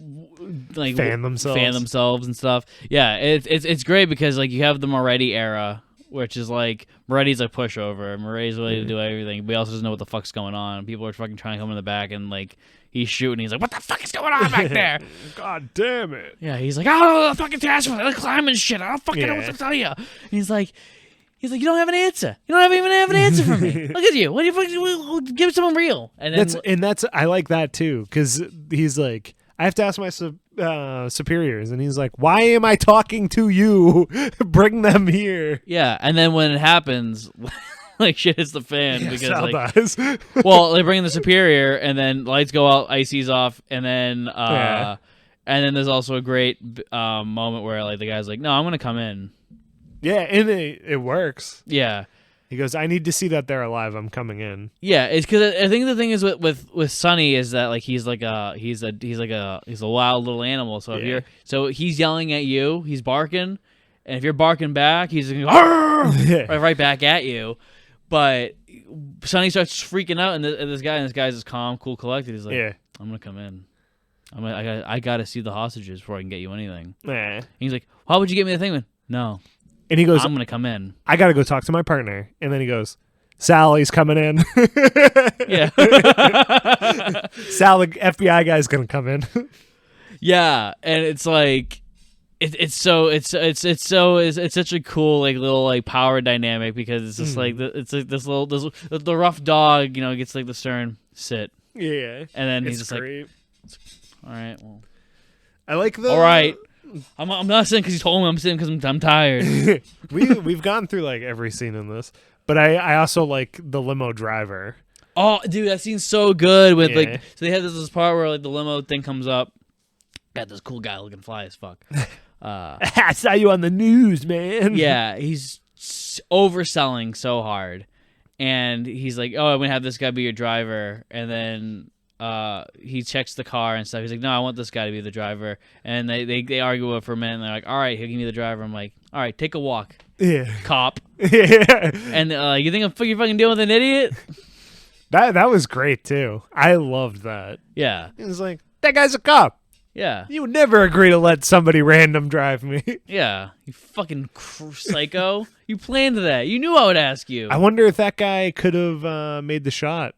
like fan themselves and stuff. Yeah, it's great because like you have the Moretti era, which is like Moretti's a pushover. Moretti's ready to do everything, but he also doesn't know what the fuck's going on. People are fucking trying to come in the back and like he's shooting. He's like, "What the fuck is going on back there?" God damn it! Yeah, he's like, "Oh, the fucking task force, they're climbing shit. I don't fucking know what to tell you." And he's like, you don't have an answer. You don't even have an answer for me. Look at you. What do you fucking give someone real? And then, I like that too because he's like, I have to ask my superiors, and he's like, "Why am I talking to you? Bring them here." Yeah, and then when it happens, like shit hits the fan because Sal like, dies. well, they bring in the superior, and then lights go out, IC's off, and then there's also a great moment where like the guy's like, "No, I'm gonna come in." Yeah, and it works. Yeah. He goes, "I need to see that they're alive. I'm coming in." Yeah, it's because I think the thing is with Sonny is that like he's a wild little animal. So if he's yelling at you, he's barking, and if you're barking back, he's going right back at you. But Sonny starts freaking out, and this guy's just calm, cool, collected. He's like, "I'm gonna come in. I gotta see the hostages before I can get you anything." And he's like, "How would you get me the thing?" Man? No. And he goes, "I'm gonna come in. I gotta go talk to my partner." And then he goes, "Sally's coming in." Yeah. Sal, the FBI guy's gonna come in. Yeah, and it's like it's such a cool like little like power dynamic because it's just like the rough dog, gets like the stern sit. Yeah. And then he's just great. Like, all right, well, I like the. All right. I'm not sitting because he told me. I'm sitting because I'm tired. We've gone through like every scene in this, but I also like the limo driver. Oh, dude, that scene's so good. With like, so they have this part where like the limo thing comes up. Got this cool guy looking fly as fuck. I saw you on the news, man. Yeah, he's overselling so hard, and he's like, "Oh, I'm gonna have this guy be your driver," and then. He checks the car and stuff. He's like, "No, I want this guy to be the driver." And they argue for a minute. And they're like, "All right, he'll give me the driver." I'm like, "All right, take a walk, cop." Yeah. And you think you're fucking dealing with an idiot? That was great too. I loved that. Yeah. He was like, "That guy's a cop. Yeah. You would never agree to let somebody random drive me." Yeah. You fucking psycho. You planned that. You knew I would ask you. I wonder if that guy could have made the shot.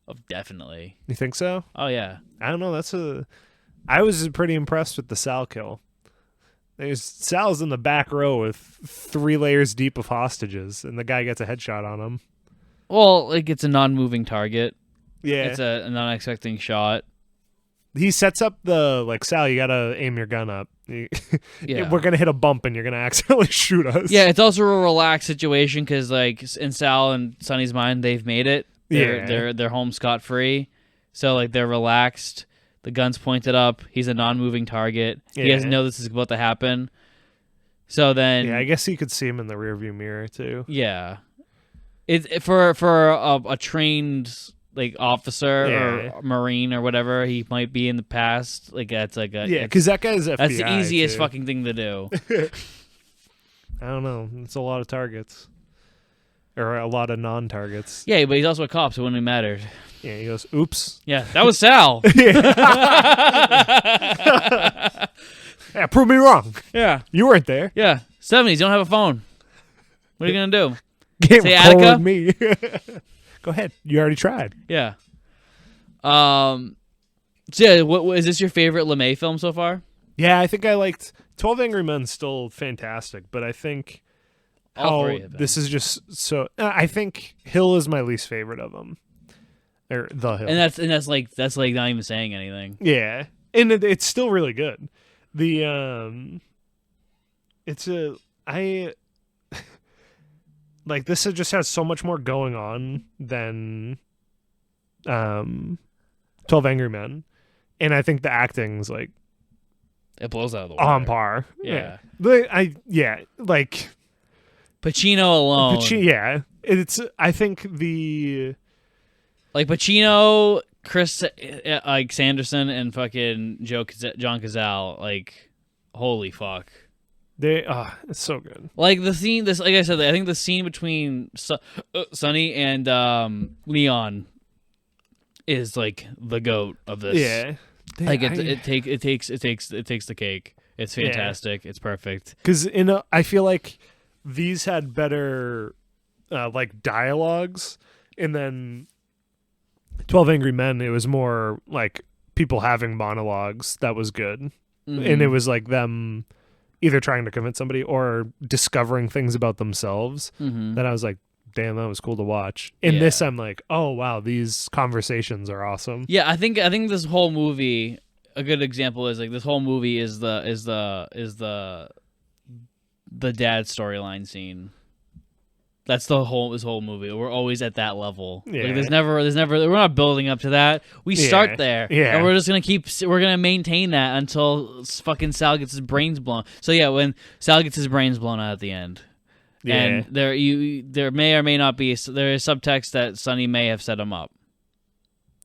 Oh, definitely. You think so? Oh, yeah. I don't know. I was pretty impressed with the Sal kill. Sal's in the back row with 3 layers deep of hostages, and the guy gets a headshot on him. Well, like it's a non-moving target. Yeah. It's a non-expecting shot. He sets up Sal, you gotta aim your gun up. Yeah. We're gonna hit a bump and you're gonna accidentally shoot us. Yeah, it's also a relaxed situation because like in Sal and Sonny's mind, they've made it. They're home scot-free, so like they're relaxed. The gun's pointed up. He's a non-moving target. He doesn't know this is about to happen. So then, I guess you could see him in the rearview mirror too. Yeah, it's for a trained like officer or Marine or whatever he might be in the past. Like that's like because that guy's FBI. That's the easiest fucking thing to do. I don't know. It's a lot of targets. Or a lot of non-targets. Yeah, but he's also a cop, so it wouldn't have mattered. Yeah, he goes, "Oops." Yeah, that was Sal. Yeah, prove me wrong. Yeah. You weren't there. Yeah. 70s, don't have a phone. What are you going to do? Can't say record Attica? me. Go ahead. You already tried. Yeah. So yeah, what is this your favorite LeMay film so far? Yeah, I think I liked 12 Angry Men. Still fantastic, but I think All three have been. this is just so. I think Hill is my least favorite of them, or The Hill. And that's like not even saying anything. Yeah, and it's still really good. The it's a I like this. Just has so much more going on than 12 Angry Men, and I think the acting's like It blows out of the water. on par. Yeah. Like Pacino alone. It's I think the like Pacino, Chris like Sanderson, and fucking John Cazale. Like, holy fuck. it's so good. Like the scene, like I said, I think the scene between Sonny and Leon is like the goat of this. Yeah, Like it takes the cake. It's fantastic. It's perfect. Because I feel like these had better like dialogues, and then 12 Angry Men, it was more like people having monologues that was good, and it was like them either trying to convince somebody or discovering things about themselves that I was like, damn, that was cool to watch. In this, I'm like, oh wow, these conversations are awesome. Yeah, I think this whole movie, a good example is like this whole movie is the dad storyline scene. That's this whole movie. We're always at that level. Yeah. Like, there's never we're not building up to that. We start there. Yeah. And we're just we're gonna maintain that until fucking Sal gets his brains blown. So yeah, when Sal gets his brains blown out at the end. Yeah. And there may or may not be there is subtext that Sonny may have set him up.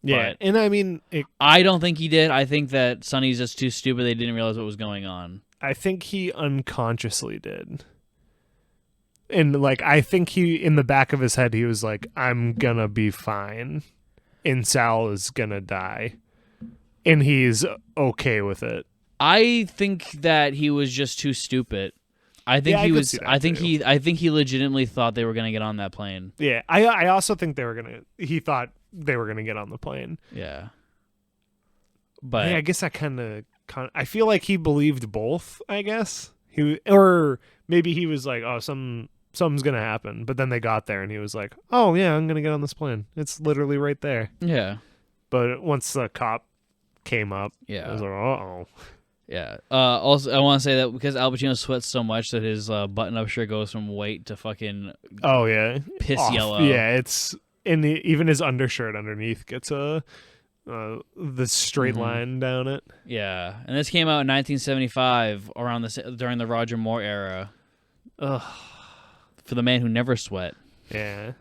Yeah. But and I mean I don't think he did. I think that Sonny's just too stupid. They didn't realize what was going on. I think he unconsciously did. And like I think he in the back of his head he was like, I'm gonna be fine and Sal is gonna die. And he's okay with it. I think that he was just too stupid. I think I think he legitimately thought they were gonna get on that plane. Yeah. I also think he thought they were gonna get on the plane. Yeah. But yeah, I guess I feel like he believed both, I guess. Or maybe he was like, oh, something's gonna happen, but then they got there and he was like, oh yeah, I'm gonna get on this plane, it's literally right there. Yeah. But once the cop came up, I was like, uh-oh. Yeah. Also, I want to say that because Al Pacino sweats so much that his button-up shirt goes from white to fucking piss yellow. Yeah, it's even his undershirt underneath gets the straight line down it. Yeah, and this came out in 1975 during the Roger Moore era. Ugh. For the man who never sweat. Yeah.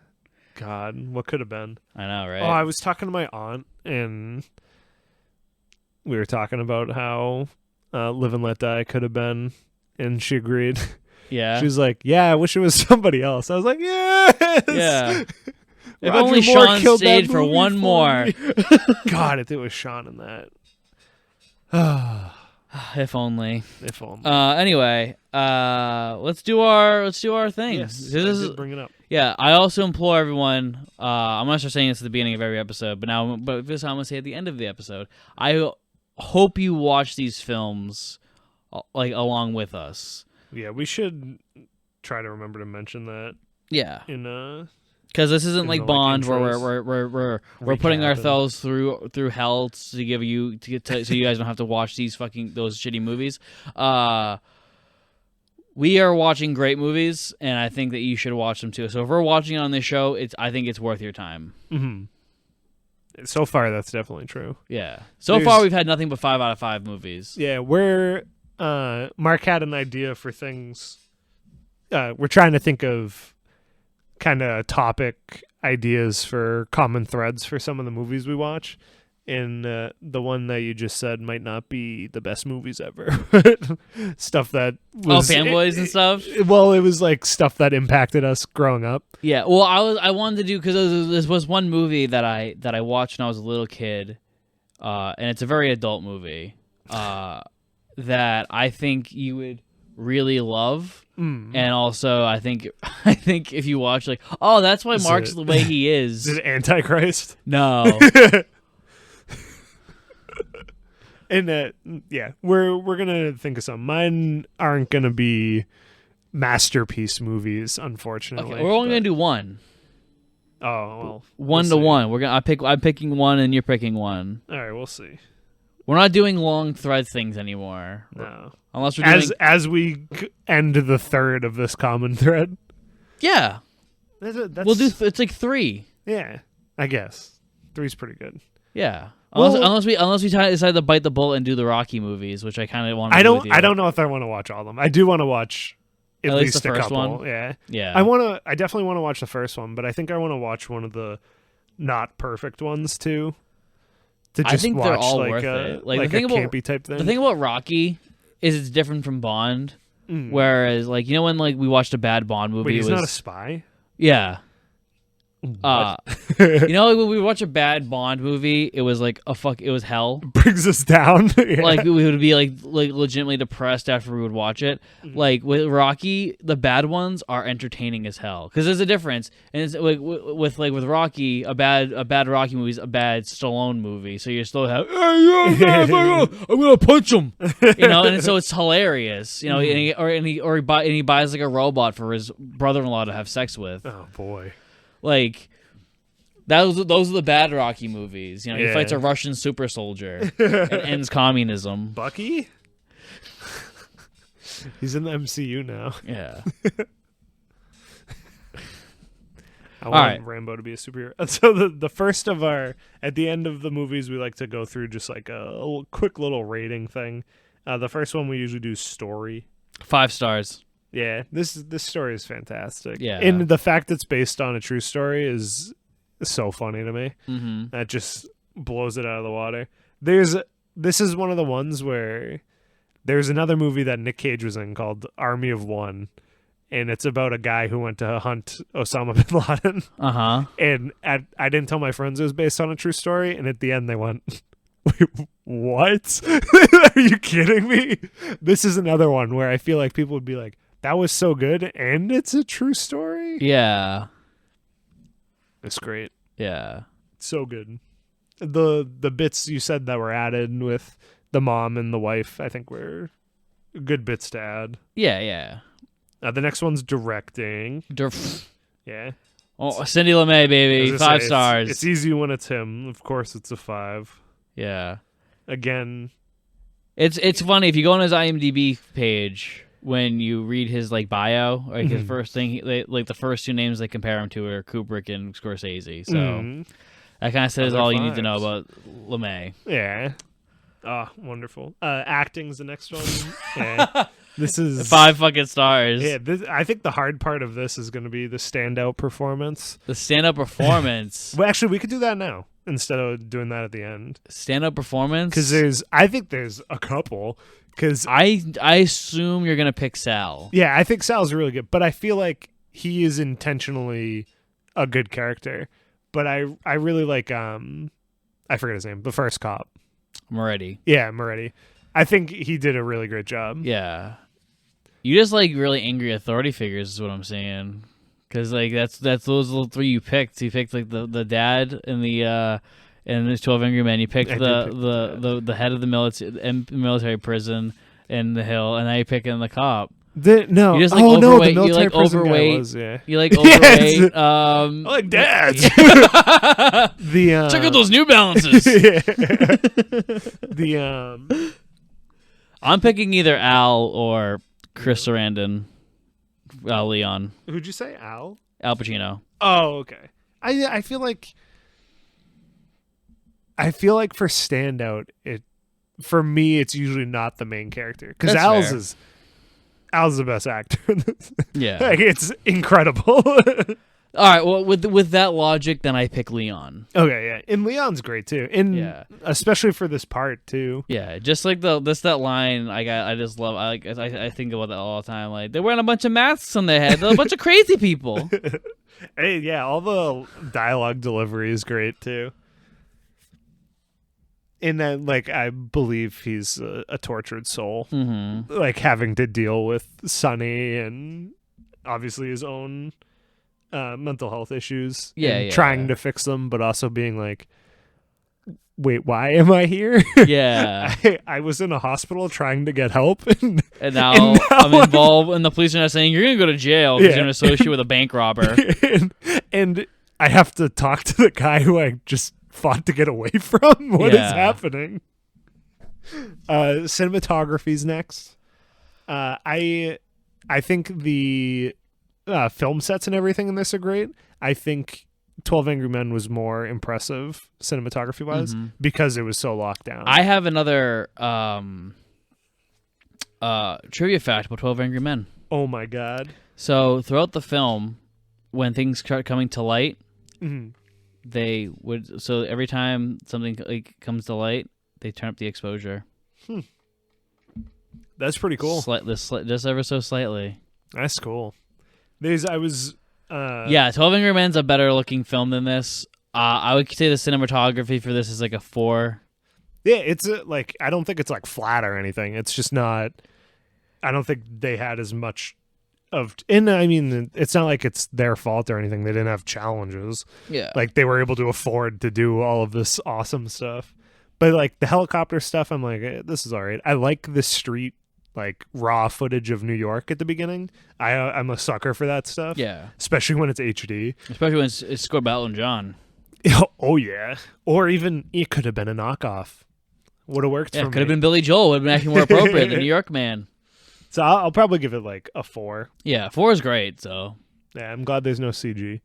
God, what could have been? I know, right? Oh, I was talking to my aunt, and we were talking about how Live and Let Die could have been, and she agreed. Yeah. She was like, yeah, I wish it was somebody else. I was like, yes! Yeah. If Roger only Moore Sean killed stayed that for movie one more. God, if it was Sean in that. If only. If only. Anyway, let's do our things. Yes, I did bring it up. Yeah, I also implore everyone. I'm gonna start saying this at the beginning of every episode, but this time I'm gonna say at the end of the episode. I hope you watch these films like along with us. Yeah, we should try to remember to mention that. Yeah. Because this isn't like Bond where we're putting ourselves through hell to give you so you guys don't have to watch those shitty movies. We are watching great movies, and I think that you should watch them too. So if we're watching it on this show, I think it's worth your time. Mm-hmm. So far, that's definitely true. Yeah. So far, we've had nothing but 5 out of 5 movies. Yeah, Mark had an idea for things. We're trying to think of kind of topic ideas for common threads for some of the movies we watch, and the one that you just said might not be the best movies ever. Stuff that was fanboys and stuff. Well, it was like stuff that impacted us growing up. Yeah, well, I wanted to do because there was one movie that I watched when I was a little kid, and it's a very adult movie that I think you would really love. And also, I think if you watch, like, oh, that's why Mark's the way he is. Is it Antichrist? No. And yeah, we're gonna think of some. Mine aren't gonna be masterpiece movies, unfortunately. Okay, we're only gonna do one. Oh well, 1 to 1. I'm picking one, and you're picking one. All right, we'll see. We're not doing long thread things anymore. No, unless we're doing as we end the third of this common thread. Yeah, we'll do. It's like 3. Yeah, I guess 3's pretty good. Yeah. Unless we decide to bite the bullet and do the Rocky movies, which I kind of want to do with you. I don't know if I want to watch all of them. I do want to watch at least the a first couple. one? Yeah. I definitely want to watch the first one, but I think I want to watch one of the not perfect ones too. To just I think watch they're all like worth a, it. Like a campy type thing. The thing about Rocky is it's different from Bond. Whereas, like, you know when like we watched a bad Bond movie, Wait, he's not a spy? Yeah. You know, like, when we watch a bad Bond movie, it was like it was hell. Brings us down. Yeah. Like we would be like legitimately depressed after we would watch it. Like with Rocky, the bad ones are entertaining as hell because there's a difference. And it's like with Rocky, a bad Rocky movie is a bad Stallone movie. So you still have, I'm gonna punch him, you know. And so it's hilarious, you know. And he buys like a robot for his brother-in-law to have sex with. Oh boy. Like, those are the bad Rocky movies. You know, he fights a Russian super soldier and ends communism. Bucky? He's in the MCU now. Yeah. I want Rambo to be a superhero. And so the first of at the end of the movies, we like to go through just like a quick little rating thing. The first one we usually do story. 5 stars. Yeah, this story is fantastic. Yeah, and the fact it's based on a true story is so funny to me. That just blows it out of the water. This is one of the ones where there's another movie that Nick Cage was in called Army of One, and it's about a guy who went to hunt Osama bin Laden. And I didn't tell my friends it was based on a true story, and at the end they went, wait, what? Are you kidding me? This is another one where I feel like people would be like, that was so good, and it's a true story? Yeah. It's great. Yeah. So good. The bits you said that were added with the mom and the wife, I think were good bits to add. Yeah, yeah. The next one's directing. Yeah. Oh, Cindy LeMay, baby. 5 stars. It's easy when it's him. Of course, it's a 5. Yeah. Again. It's funny, if you go on his IMDb page, when you read his like bio, like his first thing, like the first 2 names they compare him to are Kubrick and Scorsese. So that kind of says all you need to know about LeMay. Yeah. Oh, wonderful. Acting's the next one. Yeah. This is 5 fucking stars. Yeah, I think the hard part of this is going to be the standout performance. The standout performance. Well, actually, we could do that now instead of doing that at the end. Standout performance? Because I think there's a couple. Because I assume you're gonna pick Sal. Yeah, I think Sal's really good, but I feel like he is intentionally a good character. But I really like I forget his name, the first cop. Moretti. Yeah, Moretti. I think he did a really great job. Yeah. You just like really angry authority figures is what I'm saying. Because like that's those little 3 you picked. You picked like the dad and the and there's 12 Angry Men. You picked the head of the military prison in the Hill, and now you're picking the cop. No, you just like overweight. You like overweight. Was, yeah. You like overweight. I like dads. Check out those New Balances. I'm picking either Al or Chris Sarandon. Leon. Who'd you say? Al Al Pacino. Oh, okay. I feel like for standout, for me it's usually not the main character because Al's the best actor. Yeah, like, it's incredible. All right, well, with that logic, then I pick Leon. Okay, yeah, and Leon's great too, and especially for this part too. Yeah, just like that line I just love. I think about that all the time. Like they're wearing a bunch of masks on their head. They're a bunch of crazy people. Hey, yeah, all the dialogue delivery is great too. And then, like, I believe he's a tortured soul, Mm-hmm. like having to deal with Sonny and obviously his own mental health issues, and trying to fix them, but also being like, wait, why am I here? Yeah. I was in a hospital trying to get help, and now I'm involved, and the police are not saying you're going to go to jail because you're an associate with a bank robber. and I have to talk to the guy who I just fought to get away from. What is happening? Cinematography's next. I think the film sets and everything in this are great. I think 12 Angry Men was more impressive cinematography wise because it was so locked down. I have another trivia fact about 12 Angry Men. Oh my god. So throughout the film, when things start coming to light, they would, so every time something like comes to light, they turn up the exposure. That's pretty cool. Just ever so slightly. That's cool. 12 Angry Men's a better looking film than this. I would say the cinematography for this is like a 4. Yeah, it's like, I don't think it's like flat or anything. It's just not, I don't think they had as much of, and I mean, it's not like it's their fault or anything. They didn't have challenges. Yeah. Like, they were able to afford to do all of this awesome stuff. But like the helicopter stuff, I'm like, this is all right. I like the street, like raw footage of New York at the beginning. I'm a sucker for that stuff. Yeah. Especially when it's HD. Especially when it's scored by Elton John. Oh, yeah. Or even, it could have been a knockoff. Would have worked for me. Could have been Billy Joel. Would have been actually more appropriate than New York Man. So I'll probably give it like a 4. Yeah, 4 is great, so. Yeah, I'm glad there's no CG.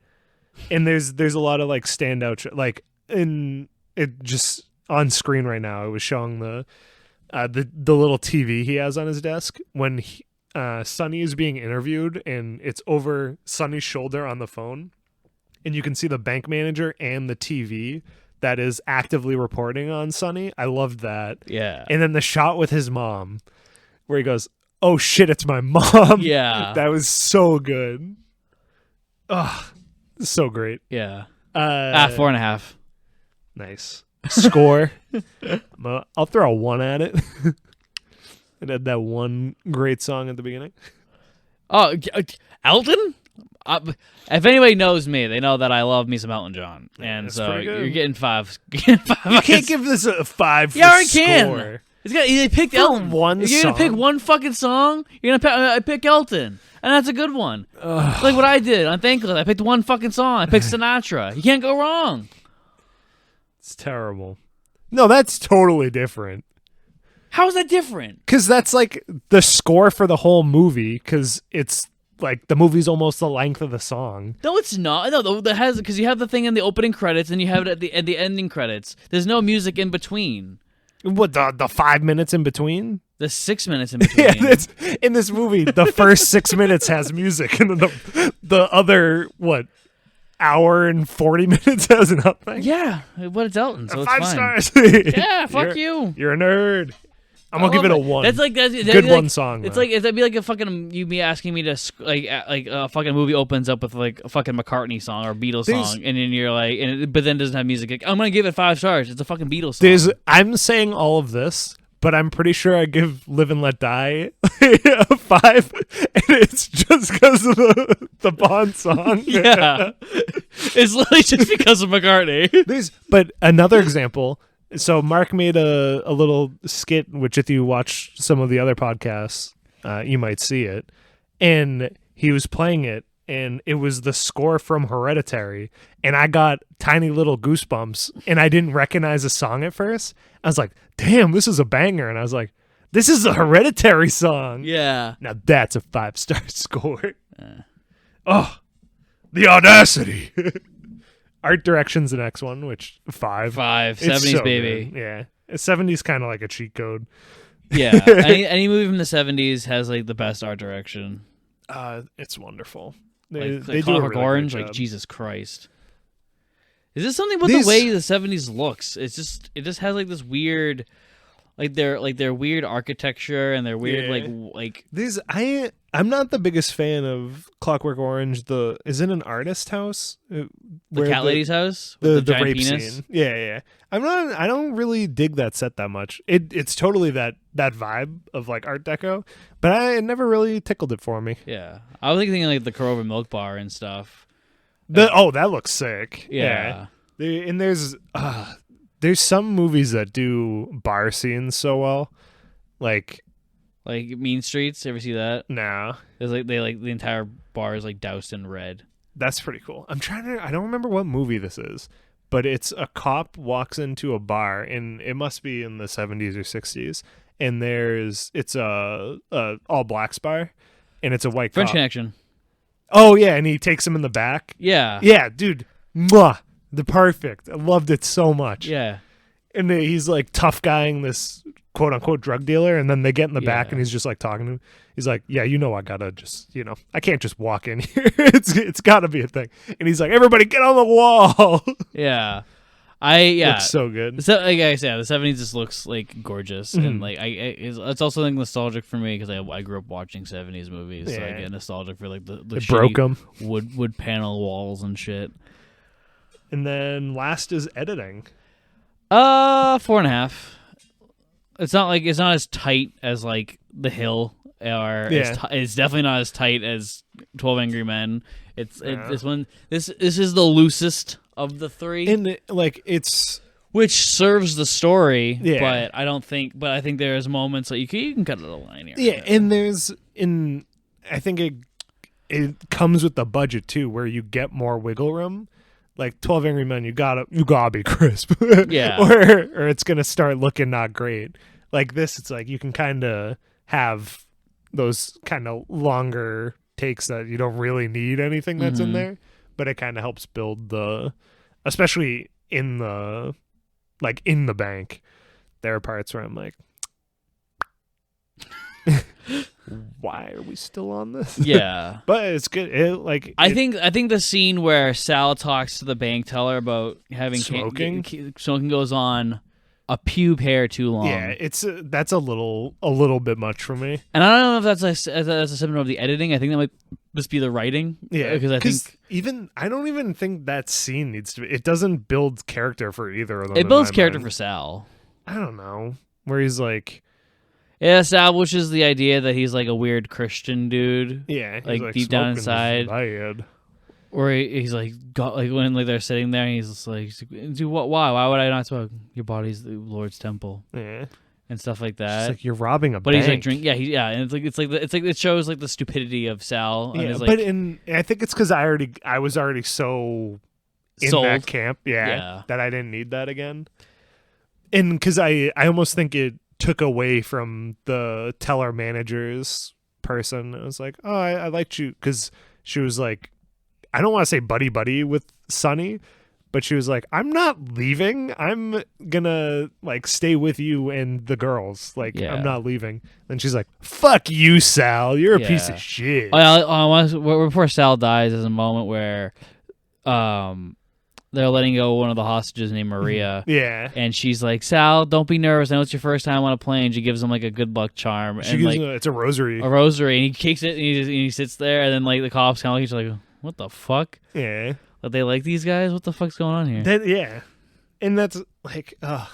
And there's a lot of like standout, like in it just on screen right now. It was showing the little TV he has on his desk when Sonny is being interviewed, and it's over Sonny's shoulder on the phone, and you can see the bank manager and the TV that is actively reporting on Sonny. I loved that. Yeah. And then the shot with his mom where he goes, "Oh shit, it's my mom." Yeah. That was so good. Oh, so great. Yeah. 4.5. Nice. Score. I'll throw a 1 at it. It had that one great song at the beginning. Oh, Elton? If anybody knows me, they know that I love me some Elton John, and so you're getting 5. You can't give this a 5 for yeah, I score. Can. They picked Elton. One You're gonna pick one fucking song. You're gonna pick Elton, and that's a good one. Like what I did on Thankless. I picked one fucking song. I picked Sinatra. You can't go wrong. It's terrible. No, that's totally different. How is that different? Because that's like the score for the whole movie. Because it's like the movie's almost the length of the song. No, it's not. No, that has, because you have the thing in the opening credits and you have it at the ending credits. There's no music in between. What, the 5 minutes in between? The 6 minutes in between. Yeah, in this movie, the first 6 minutes has music, and then the other hour and 40 minutes has nothing. Yeah, but it's Elton, so it's 5 fine. stars. Yeah, fuck you. You're a nerd. I'm gonna give it a 1. That's good one song. It's though. like it'd be like a fucking you me asking me to like a fucking movie opens up with like a fucking McCartney song or Beatles song, and then you're like, but then doesn't have music. Like, I'm gonna give it 5 stars. It's a fucking Beatles song. I'm saying all of this, but I'm pretty sure I give Live and Let Die a 5, and it's just because of the Bond song. Yeah, it's literally just because of McCartney. But another example. So Mark made a little skit, which if you watch some of the other podcasts, you might see it. And he was playing it, and it was the score from Hereditary. And I got tiny little goosebumps, and I didn't recognize the song at first. I was like, damn, this is a banger. And I was like, this is a Hereditary song. Yeah. Now that's a 5-star score. Oh, the audacity. Art direction's the next one, which 5. 70s so baby. Good. Yeah. 70s kind of like a cheat code. Yeah. any movie from the 70s has like the best art direction. It's wonderful. They do a Clockwork really Orange, good like job. Jesus Christ. Is this something with the way the 70s looks? It just has like this weird, like their weird architecture and their weird like these. I I'm not the biggest fan of Clockwork Orange. Is it an artist house? The cat lady's house with the giant rape penis. scene. Yeah. I don't really dig that set that much. It's totally that vibe of like Art Deco, but it never really tickled it for me. Yeah, I was thinking like the Corova Milk Bar and stuff. That looks sick. Yeah. And there's some movies that do bar scenes so well, like Mean Streets. Ever see that? nah. There's the entire bar is like doused in red. That's pretty cool. I don't remember what movie this is, but it's a cop walks into a bar, and it must be in the 70s or 60s, and it's a all blacks bar, and it's a white French cop. Connection. Oh yeah, and he takes him in the back. Yeah. Yeah, dude. Mwah, the perfect. I loved it so much. Yeah. And he's like tough guying this quote unquote drug dealer, and then they get in the back, and he's just like talking to him. He's like, yeah, I gotta just, I can't just walk in here. it's gotta be a thing. And he's like, everybody get on the wall. Yeah. Looks so good. So, like I said, the 70s just looks like gorgeous, and like it's also like nostalgic for me because I grew up watching 70s movies, so I get nostalgic for like the it broke them wood panel walls and shit. And then last is editing. 4.5. It's not as tight as like The Hill, or it's definitely not as tight as 12 Angry Men. This is the loosest of the three, and it's which serves the story. Yeah. But I think there's moments that you can cut it a line here. Yeah, and I think it comes with the budget too, where you get more wiggle room. Like 12 Angry Men, you gotta be crisp. Yeah. or it's gonna start looking not great. Like this, it's like you can kind of have those kind of longer takes that you don't really need anything that's in there, but it kind of helps build especially in the bank. There are parts where I'm like, why are we still on this? Yeah. But it's good. I think the scene where Sal talks to the bank teller about having smoking goes on a pube hair too long. Yeah, that's a little bit much for me. And I don't know if that's a symptom of the editing. I think that might just be the writing. Yeah, because I don't even think that scene needs to be. It doesn't build character for either of them. It builds character for Sal. I don't know, where he's like, it establishes the idea that he's like a weird Christian dude. Yeah, like deep down inside. Or he's like, when they're sitting there, and he's just like, "Do what? Why? Why would I not smoke? Your body's the Lord's temple." Yeah, and stuff like that. It's like you're robbing a bank. But he's like drink. Yeah, and it's like it shows like the stupidity of Sal. Yeah, and I think it's because I was already so in sold. that camp. Yeah, that I didn't need that again. And because I almost think it took away from the teller manager's person. I was like, oh, I liked you, because she was like, I don't want to say buddy with Sonny, but she was like, I'm not leaving. I'm gonna like stay with you and the girls. Like, I'm not leaving. Then she's like, fuck you, Sal. You're a piece of shit. Before Sal dies, there's a moment where they're letting go one of the hostages named Maria. Yeah. And she's like, Sal, don't be nervous. I know it's your first time on a plane. She gives him like a good luck charm. She gives him it's a rosary. A rosary. And he kicks it, and he sits there. And then like the cops kind of each like, what the fuck? Yeah. Like, they like these guys? What the fuck's going on here? Yeah. And that's like, I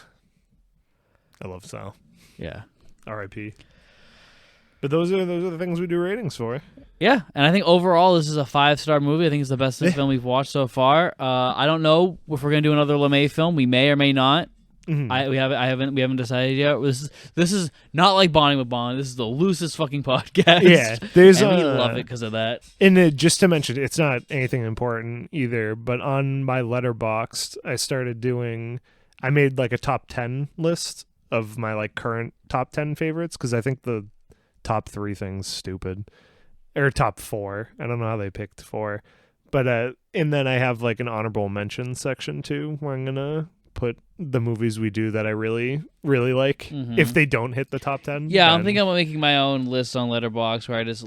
love Sal. Yeah. R.I.P. But those are the things we do ratings for. Yeah, and I think overall this is a 5-star movie. I think it's the best film we've watched so far. I don't know if we're gonna do another LeMay film. We may or may not. Mm-hmm. We haven't decided yet. This is not like Bonding with Bond. This is the loosest fucking podcast. Yeah, we love it because of that. And just to mention, it's not anything important either. But on my Letterboxd, I made like a top 10 list of my like current top 10 favorites, because I think the top 3 things stupid, or top 4. I don't know how they picked 4, but and then I have like an honorable mention section too, where I'm gonna put the movies we do that I really, really like. If they don't hit the top 10. Yeah, I'm thinking about making my own list on Letterboxd where I just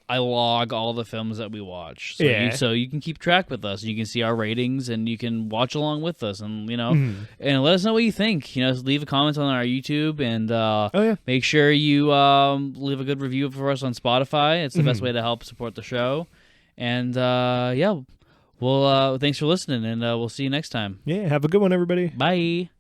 I log all the films that we watch. So you can keep track with us. You can see our ratings and you can watch along with us, and and let us know what you think. Leave a comment on our YouTube, and make sure you leave a good review for us on Spotify. It's the best way to help support the show. And well, thanks for listening, and we'll see you next time. Yeah, have a good one, everybody. Bye.